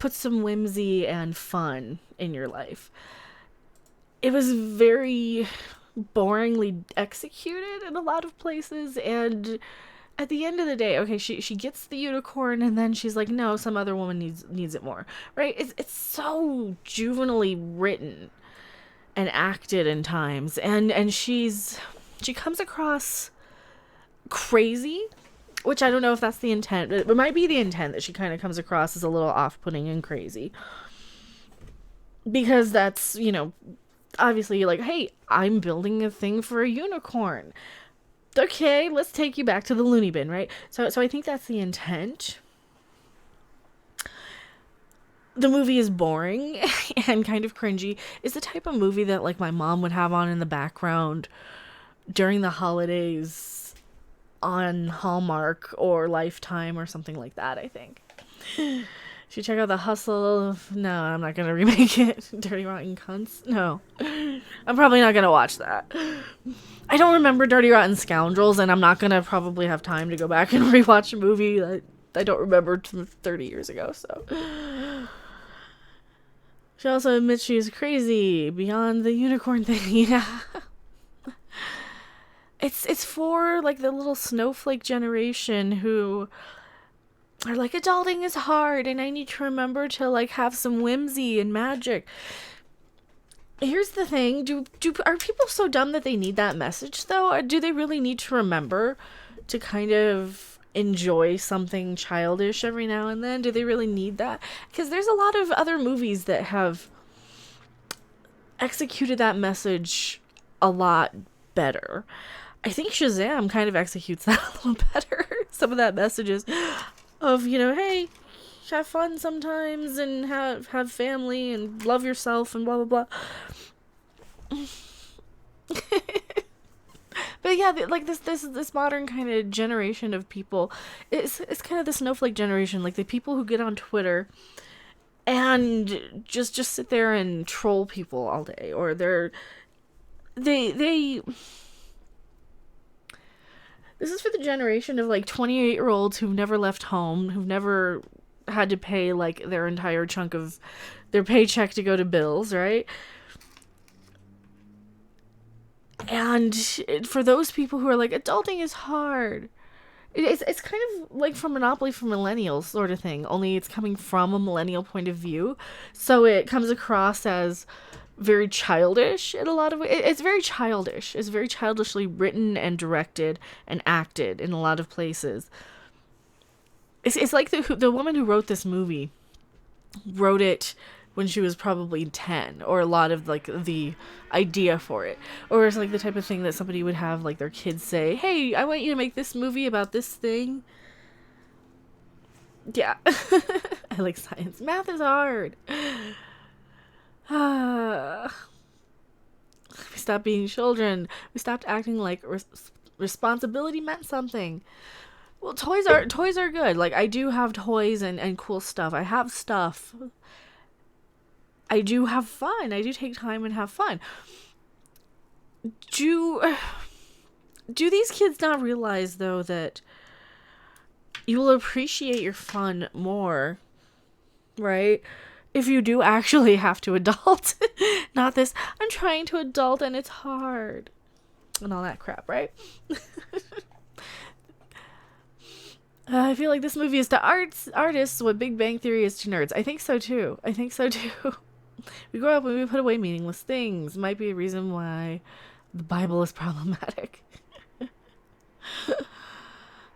Put some whimsy and fun in your life. It was very boringly executed in a lot of places, and at the end of the day, okay, she gets the unicorn, and then she's like, no, some other woman needs it more, right? It's so juvenilely written and acted in times, and she comes across crazy, which I don't know if that's the intent. It might be the intent that she kind of comes across as a little off-putting and crazy, because that's, you know, obviously you're like, hey, I'm building a thing for a unicorn. Okay, let's take you back to the loony bin, right? So I think that's the intent. The movie is boring and kind of cringy. It's the type of movie that like my mom would have on in the background during the holidays on Hallmark or Lifetime or something like that, I think. Should check out The Hustle. No, I'm not gonna remake it. Dirty Rotten Cunts. No, I'm probably not gonna watch that. I don't remember Dirty Rotten Scoundrels, and I'm not gonna probably have time to go back and rewatch a movie that I don't remember 30 years ago. So she also admits she's crazy beyond the unicorn thing. Yeah, it's for like the little snowflake generation who are like, adulting is hard and I need to remember to like have some whimsy and magic. Here's the thing, are people so dumb that they need that message though? Or do they really need to remember to kind of enjoy something childish every now and then? Do they really need that? Because there's a lot of other movies that have executed that message a lot better. I think Shazam kind of executes that a little better. Some of that messages of, you know, hey, have fun sometimes and have family and love yourself and blah blah blah. But yeah, like this modern kind of generation of people, it's kind of the snowflake generation, like the people who get on Twitter and just sit there and troll people all day, or they this is for the generation of like 28-year-olds who've never left home, who've never had to pay like their entire chunk of their paycheck to go to bills, right? And for those people who are like, adulting is hard. It's kind of like from Monopoly for Millennials sort of thing, only it's coming from a millennial point of view. So it comes across as very childish in a lot of ways. It's very childish. It's very childishly written and directed and acted in a lot of places. It's like the woman who wrote this movie wrote it when she was probably 10, or a lot of like the idea for it, or it's like the type of thing that somebody would have like their kids say, hey, I want you to make this movie about this thing. Yeah. I like science. Math is hard. We stopped being children. We stopped acting like responsibility meant something. Well, toys are good. Like, I do have toys and cool stuff. I have stuff. I do have fun. I do take time and have fun. Do these kids not realize, though, that you will appreciate your fun more, right? If you do actually have to adult. Not this, I'm trying to adult and it's hard. And all that crap, right? I feel like this movie is to artists what Big Bang Theory is to nerds. I think so too. We grow up and we put away meaningless things. Might be a reason why the Bible is problematic.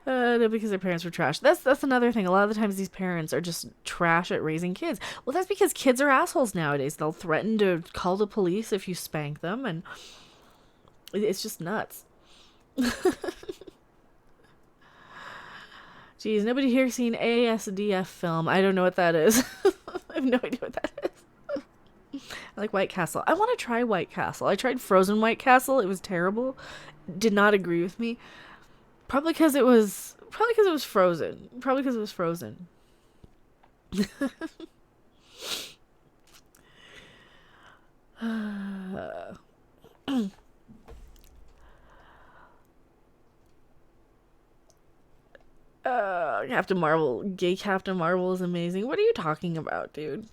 No, because their parents were trash. That's another thing. A lot of the times these parents are just trash at raising kids. Well, that's because kids are assholes nowadays. They'll threaten to call the police if you spank them, and it's just nuts. Jeez, nobody here seen ASDF film. I don't know what that is. I have no idea what that is. I like White Castle. I want to try White Castle. I tried frozen White Castle. It was terrible. Did not agree with me. Probably because it was frozen. Captain Marvel. Gay Captain Marvel is amazing. What are you talking about, dude?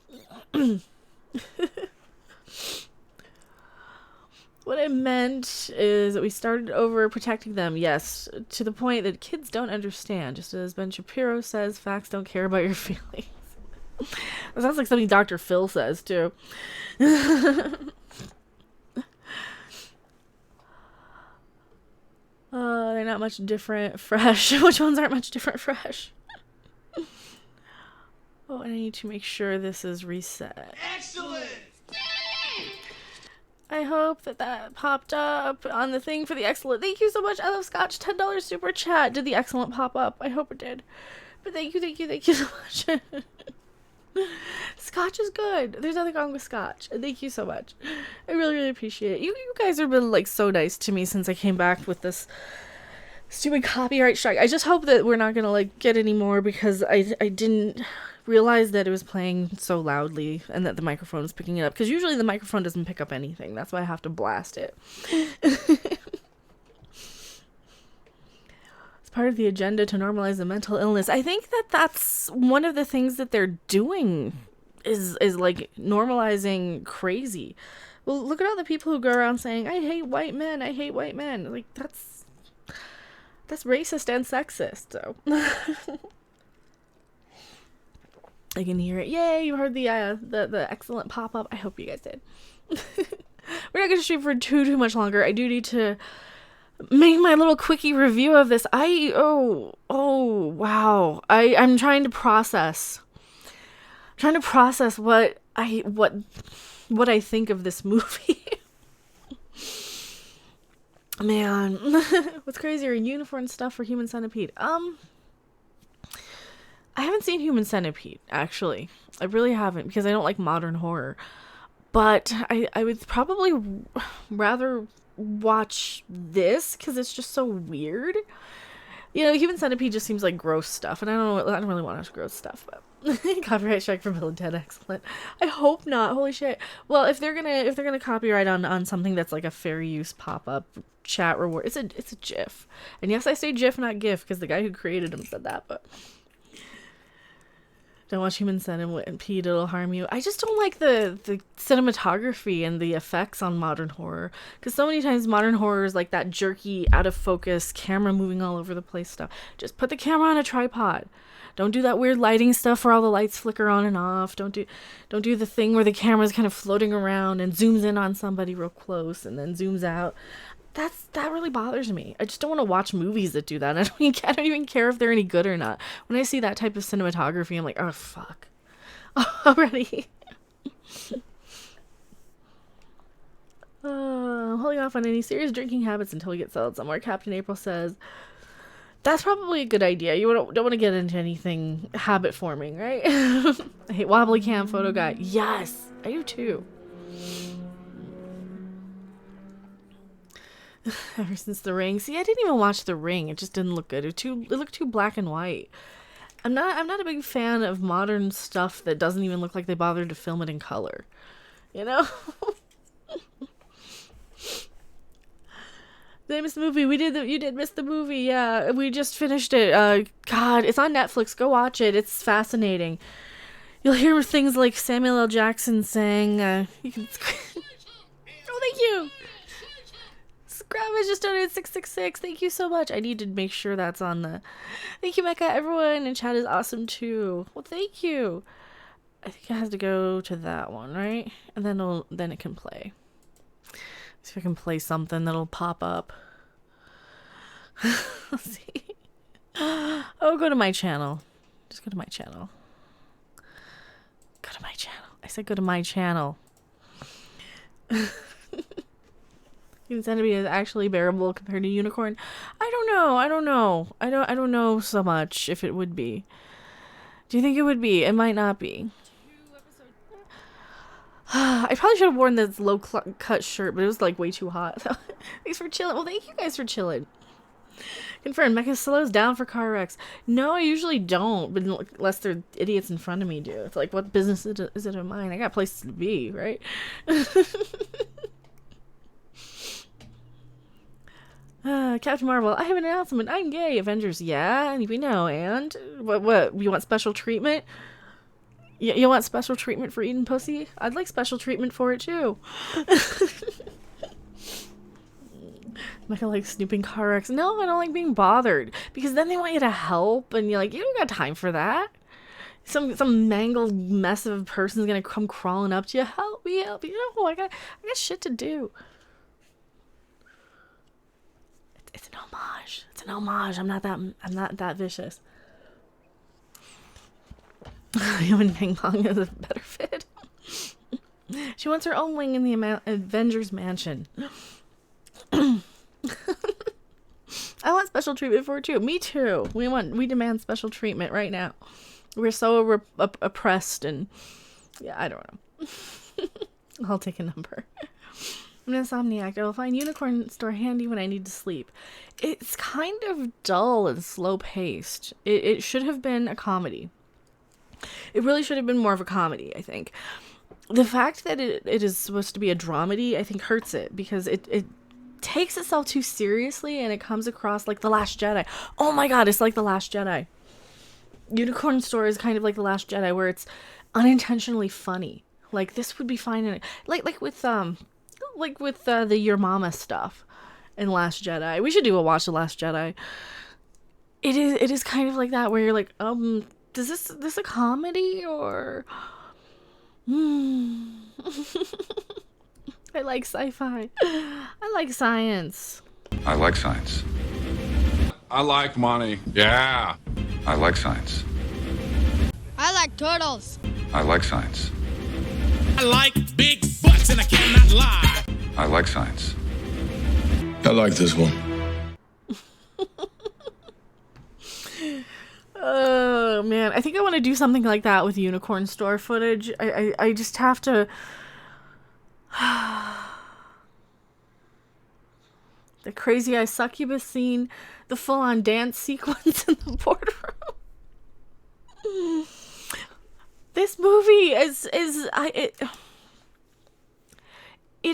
What I meant is that we started over protecting them, yes, to the point that kids don't understand. Just as Ben Shapiro says, facts don't care about your feelings. That sounds like something Dr. Phil says, too. They're not much different. Fresh. Which ones aren't much different? Fresh. Oh, and I need to make sure this is reset. Excellent! I hope that popped up on the thing for the excellent. Thank you so much. I love Scotch. $10 super chat. Did the excellent pop up? I hope it did. But thank you so much. Scotch is good. There's nothing wrong with Scotch. Thank you so much. I really, really appreciate it. You guys have been like so nice to me since I came back with this stupid copyright strike. I just hope that we're not gonna like get any more, because I didn't realize that it was playing so loudly and that the microphone was picking it up, because usually the microphone doesn't pick up anything. That's why I have to blast it. It's part of the agenda to normalize the mental illness. I think that that's one of the things that they're doing is like normalizing crazy. Well, look at all the people who go around saying, I hate white men. Like, that's racist and sexist, so. I can hear it. Yay, you heard the excellent pop-up. I hope you guys did. We're not going to stream for too much longer. I do need to make my little quickie review of this. Oh, wow. I'm trying to process. What I think of this movie. Man, what's crazier, unicorn stuff or Human Centipede? I haven't seen Human Centipede, actually. I really haven't, because I don't like modern horror. But I would probably rather watch this because it's just so weird. You know, Human Centipede just seems like gross stuff, and I don't really want to watch gross stuff. But copyright strike for Bill and Ted, excellent. I hope not. Holy shit. Well, if they're gonna copyright on something that's like a fair use pop up chat reward, it's a GIF. And yes, I say GIF, not GIF, because the guy who created them said that. But don't watch Human Centipede, it'll harm you. I just don't like the cinematography and the effects on modern horror. Because so many times modern horror is like that jerky, out of focus, camera moving all over the place stuff. Just put the camera on a tripod. Don't do that weird lighting stuff where all the lights flicker on and off. Don't do the thing where the camera's kind of floating around and zooms in on somebody real close and then zooms out. That really bothers me. I just don't want to watch movies that do that. I don't even care if they're any good or not. When I see that type of cinematography, I'm like, oh, fuck. Already. I'm holding off on any serious drinking habits until we get settled somewhere. Captain April says, that's probably a good idea. You don't want to get into anything habit forming, right? I hate wobbly cam photo guy. Yes, I do too. Ever since The Ring. See, I didn't even watch The Ring. It just didn't look good. It looked too black and white. I'm not a big fan of modern stuff that doesn't even look like they bothered to film it in color. You know? Did I miss the movie? You did miss the movie. Yeah, we just finished it. God, it's on Netflix. Go watch it. It's fascinating. You'll hear things like Samuel L. Jackson saying, you can... Oh, thank you! Scrabbage just donated 666. Thank you so much. I need to make sure that's on the... Thank you, Mecha. Everyone in chat is awesome, too. Well, thank you. I think it has to go to that one, right? And then it can play. See if I can play something that'll pop up. Let's see. Oh, go to my channel. Just go to my channel. Go to my channel. I said go to my channel. Human Centipede is actually bearable compared to Unicorn. I don't know. I don't know so much if it would be. Do you think it would be? It might not be. I probably should have worn this low cut shirt, but it was like way too hot. Thanks for chilling. Well, thank you guys for chilling. Confirmed. Mecha slows down for car wrecks. No, I usually don't, but unless they're idiots in front of me do. It's like, what business is it of mine? I got places to be, right? Captain Marvel, I have an announcement. I'm gay. Avengers, yeah, we know. And what? You want special treatment? You want special treatment for eating pussy? I'd like special treatment for it too. Mecha likes snooping car wrecks. No, I don't like being bothered because then they want you to help, and you're like, you don't got time for that. Some mangled mess of a person's gonna come crawling up to you. Help me, help you. No, I got shit to do. It's an homage. It's an homage. I'm not that vicious. Human ping pong is a better fit. She wants her own wing in the Avengers mansion. I want special treatment for it too. Me too. We demand special treatment right now. We're so oppressed and yeah, I don't know. I'll take a number. I'm an insomniac. I will find Unicorn Store handy when I need to sleep. It's kind of dull and slow paced. It should have been a comedy. It really should have been more of a comedy, I think. The fact that it is supposed to be a dramedy, I think hurts it because it takes itself too seriously and it comes across like The Last Jedi. Oh my god, it's like The Last Jedi. Unicorn Store is kind of like The Last Jedi where it's unintentionally funny. Like this would be fine in like with the Your Mama stuff in Last Jedi. We should do a watch The Last Jedi. It is kind of like that where you're like, is this a comedy or I like sci-fi. I like science. I like science. I like money. Yeah. I like science. I like turtles. I like science. I like big butts and I cannot lie. I like science. I like this one. Oh man, I think I want to do something like that with Unicorn Store footage. I just have to. The crazy eye succubus scene, the full-on dance sequence in the boardroom. This movie it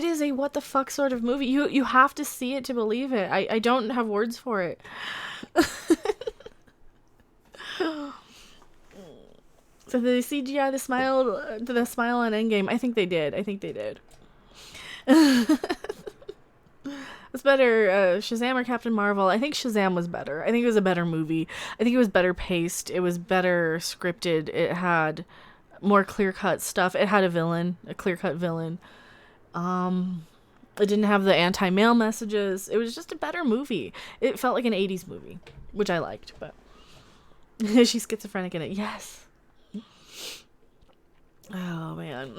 is a what the fuck sort of movie. You have to see it to believe it. I don't have words for it. So the CGI the smile on Endgame. I think they did. It's better, Shazam or Captain Marvel. I think Shazam was better. I think it was a better movie. I think it was better paced. It was better scripted. It had more clear-cut stuff. It had a clear-cut villain. It didn't have the anti-male messages. It was just a better movie. It felt like an 80s movie, which I liked, but she's schizophrenic in it. Yes. Oh, man.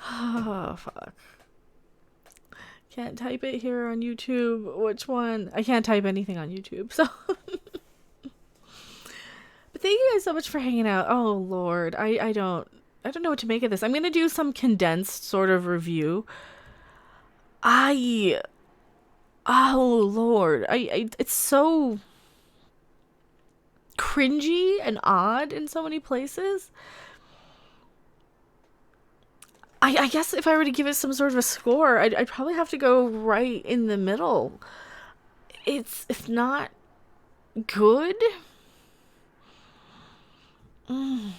Oh, fuck. Can't type it here on YouTube. Which one? I can't type anything on YouTube, so. But thank you guys so much for hanging out. Oh, Lord. I don't know what to make of this. I'm going to do some condensed sort of review. Oh, Lord. It's so cringy and odd in so many places. I guess if I were to give it some sort of a score, I'd probably have to go right in the middle. It's not good. No,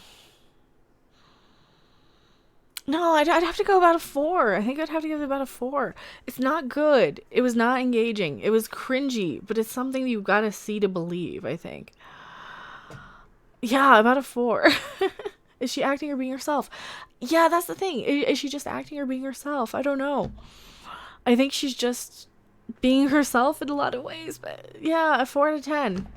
I'd have to go about a 4. I think I'd have to give it about a 4. It's not good. It was not engaging. It was cringy, but it's something you gotta see to believe, I think. Yeah, about a 4. Is she acting or being herself? Yeah, that's the thing. Is she just acting or being herself? I don't know. I think she's just being herself in a lot of ways, but yeah, a 4 out of 10.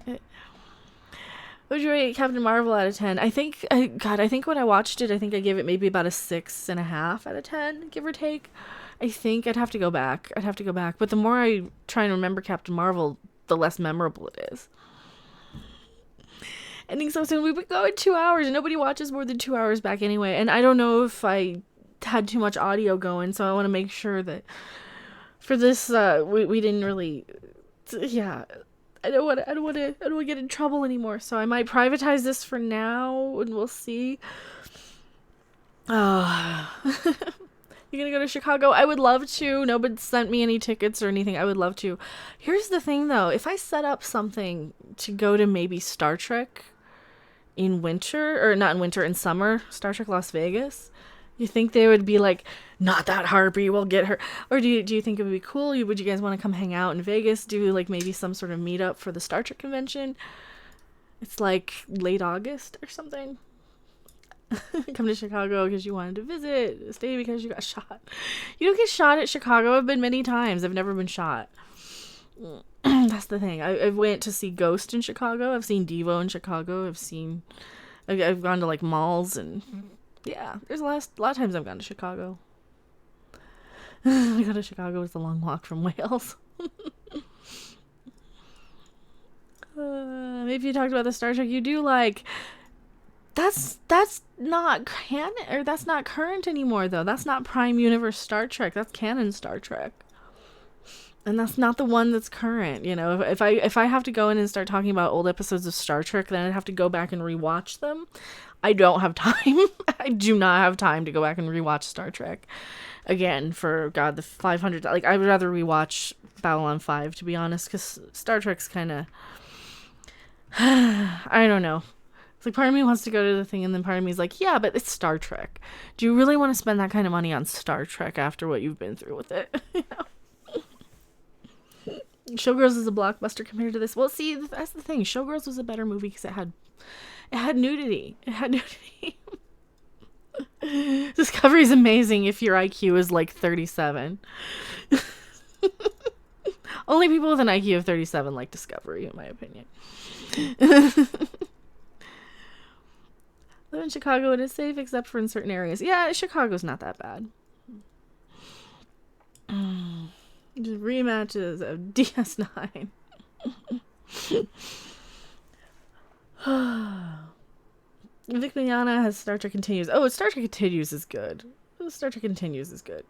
Would you rate Captain Marvel out of 10? I think when I watched it, I think I gave it maybe about a 6.5 out of 10, give or take. I think I'd have to go back. But the more I try and remember Captain Marvel, the less memorable it is. Ending so soon. We've been going 2 hours, and nobody watches more than 2 hours back anyway. And I don't know if I had too much audio going, so I want to make sure that for this, we didn't really, yeah. I don't want to get in trouble anymore. So I might privatize this for now, and we'll see. You're gonna go to Chicago? I would love to. Nobody sent me any tickets or anything. I would love to. Here's the thing, though. If I set up something to go to maybe Star Trek in winter, or not in winter, in summer, Star Trek Las Vegas, you think they would be like, not that harpy, we'll get her? Or do you think it would be cool? Would you guys want to come hang out in Vegas, do like maybe some sort of meetup for the Star Trek convention? It's like late August or something. Come to Chicago because you wanted to visit, stay because you got shot. You don't get shot at Chicago. I've been many times. I've never been shot. That's the thing. I went to see Ghost in Chicago. I've seen Devo in Chicago. I've gone to like malls, and yeah, there's a lot of times I've gone to Chicago. I go to Chicago. It's a long walk from Wales. Maybe you talked about the Star Trek you do like. That's not canon, or that's not current anymore, though. That's not Prime Universe Star Trek. That's canon Star Trek. And that's not the one that's current, you know. If I have to go in and start talking about old episodes of Star Trek, then I'd have to go back and rewatch them. I don't have time. I do not have time to go back and rewatch Star Trek again for, God, the 500. Like, I would rather rewatch Babylon 5, to be honest, because Star Trek's kind of, I don't know. It's like part of me wants to go to the thing, and then part of me is like, yeah, but it's Star Trek. Do you really want to spend that kind of money on Star Trek after what you've been through with it? You know? Showgirls is a blockbuster compared to this. Well, see, that's the thing. Showgirls was a better movie because it had nudity. Discovery's amazing if your IQ is like 37. Only people with an IQ of 37 like Discovery, in my opinion. Live in Chicago and it's safe except for in certain areas. Yeah, Chicago's not that bad. Just rematches of DS9. Vic Mignogna has Star Trek Continues. Oh, Star Trek Continues is good. Star Trek Continues is good.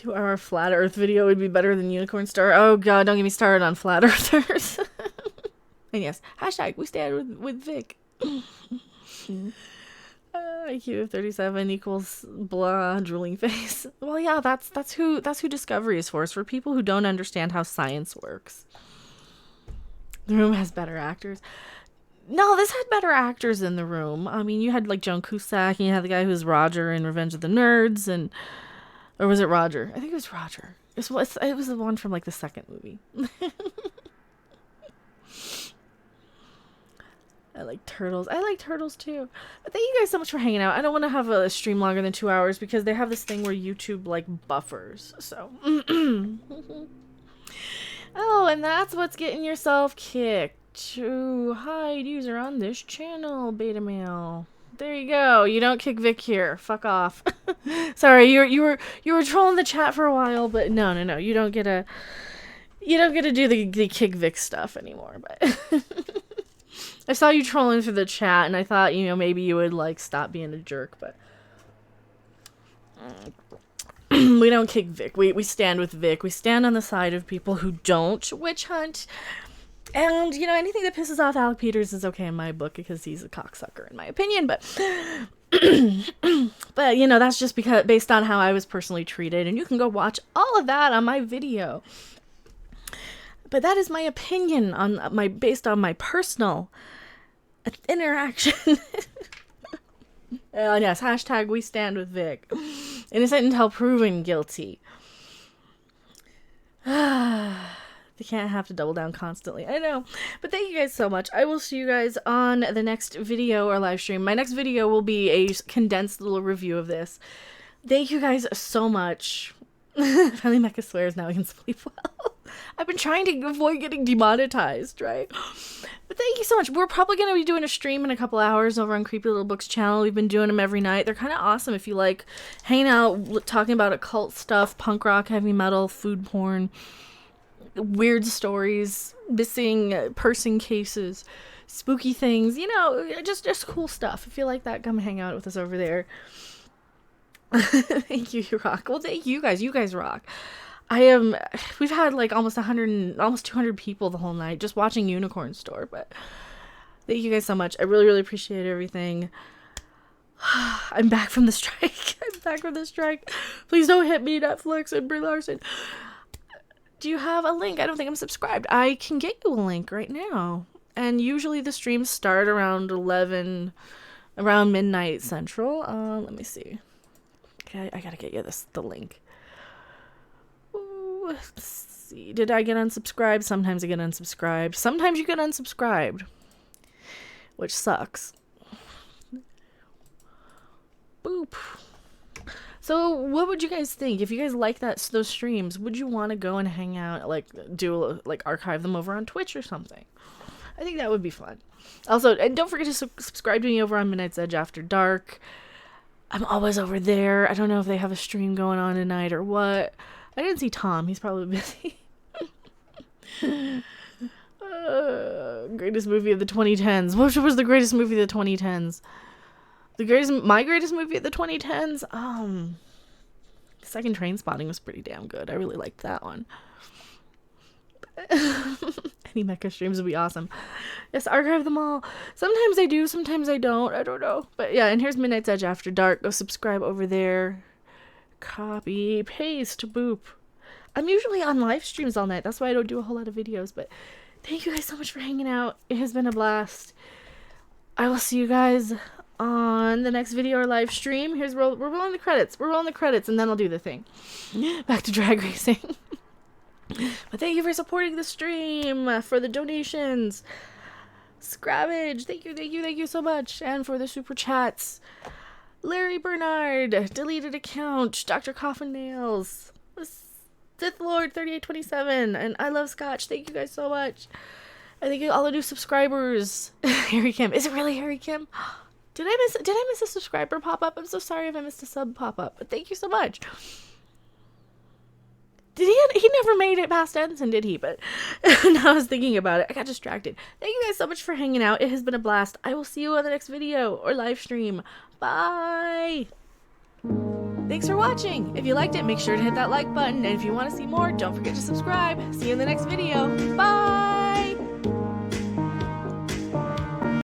2-hour flat Earth video would be better than Unicorn Star. Oh god, don't get me started on flat earthers. And yes, hashtag we stand with Vic. IQ of 37 equals blah drooling face. Well, yeah, that's who Discovery is for. It's for people who don't understand how science works. The Room has better actors. No, this had better actors in The Room. I mean, you had like Joan Cusack, and you had the guy who's Roger in Revenge of the Nerds, or was it Roger? I think it was Roger. It was the one from like the second movie. I like turtles. I like turtles too. But thank you guys so much for hanging out. I don't want to have a stream longer than 2 hours because they have this thing where YouTube like buffers. So. Oh, and that's what's getting yourself kicked. To hide user on this channel, beta male. There you go. You don't kick Vic here. Fuck off. Sorry, you were trolling the chat for a while, but no. You don't get to do the kick Vic stuff anymore. But I saw you trolling through the chat, and I thought maybe you would like stop being a jerk, but we don't kick Vic. We stand with Vic. We stand on the side of people who don't witch hunt. And, anything that pisses off Alec Peters is okay in my book because he's a cocksucker in my opinion, but that's just because based on how I was personally treated, and you can go watch all of that on my video. But that is my opinion based on my personal interaction. Yes, hashtag we stand with Vic. Innocent until proven guilty. They can't have to double down constantly. I know. But thank you guys so much. I will see you guys on the next video or live stream. My next video will be a condensed little review of this. Thank you guys so much. Finally, Mecha swears now he can sleep well. I've been trying to avoid getting demonetized, right? But thank you so much. We're probably going to be doing a stream in a couple hours over on Creepy Little Books channel. We've been doing them every night. They're kind of awesome if you like hanging out, talking about occult stuff, punk rock, heavy metal, food porn, weird stories, missing person cases, spooky things, just cool stuff. If you like that, come hang out with us over there. Thank you, you rock. Well, thank you guys. You guys rock. We've had like almost 200 people the whole night just watching Unicorn Store, but thank you guys so much. I really, really appreciate everything. I'm back from the strike. Please don't hit me, Netflix and Brie Larson. Do you have a link? I don't think I'm subscribed. I can get you a link right now. And usually the streams start around midnight central. Let me see. Okay, I gotta get you the link. Ooh, let's see. Did I get unsubscribed? Sometimes I get unsubscribed. Sometimes you get unsubscribed, which sucks. Boop. So, what would you guys think? If you guys like those streams, would you want to go and hang out, archive them over on Twitch or something? I think that would be fun. Also, and don't forget to subscribe to me over on Midnight's Edge After Dark. I'm always over there. I don't know if they have a stream going on tonight or what. I didn't see Tom. He's probably busy. Greatest movie of the 2010s. What was the greatest movie of the 2010s? My greatest movie of the 2010s? Second Trainspotting was pretty damn good. I really liked that one. Any Mecha streams would be awesome. Yes, archive them all. Sometimes I do, sometimes I don't. I don't know. But yeah, and here's Midnight's Edge After Dark. Go subscribe over there. Copy, paste, boop. I'm usually on live streams all night. That's why I don't do a whole lot of videos. But thank you guys so much for hanging out. It has been a blast. I will see you guys on the next video or live stream. We're rolling the credits. And then I'll do the thing. Back to drag racing. But thank you for supporting the stream, for the donations. Scrabbage, thank you so much. And for the super chats. Larry Bernard, deleted account. Dr. Coffin Nails, Sith Lord 3827, and I Love Scotch. Thank you guys so much. I thank you all the new subscribers. Harry Kim. Is it really Harry Kim? Did I miss a subscriber pop up? I'm so sorry if I missed a sub pop up. But thank you so much. He never made it past Ensign, did he? But now I was thinking about it. I got distracted. Thank you guys so much for hanging out. It has been a blast. I will see you on the next video or live stream. Bye. Thanks for watching. If you liked it, make sure to hit that like button. And if you want to see more, don't forget to subscribe. See you in the next video. Bye!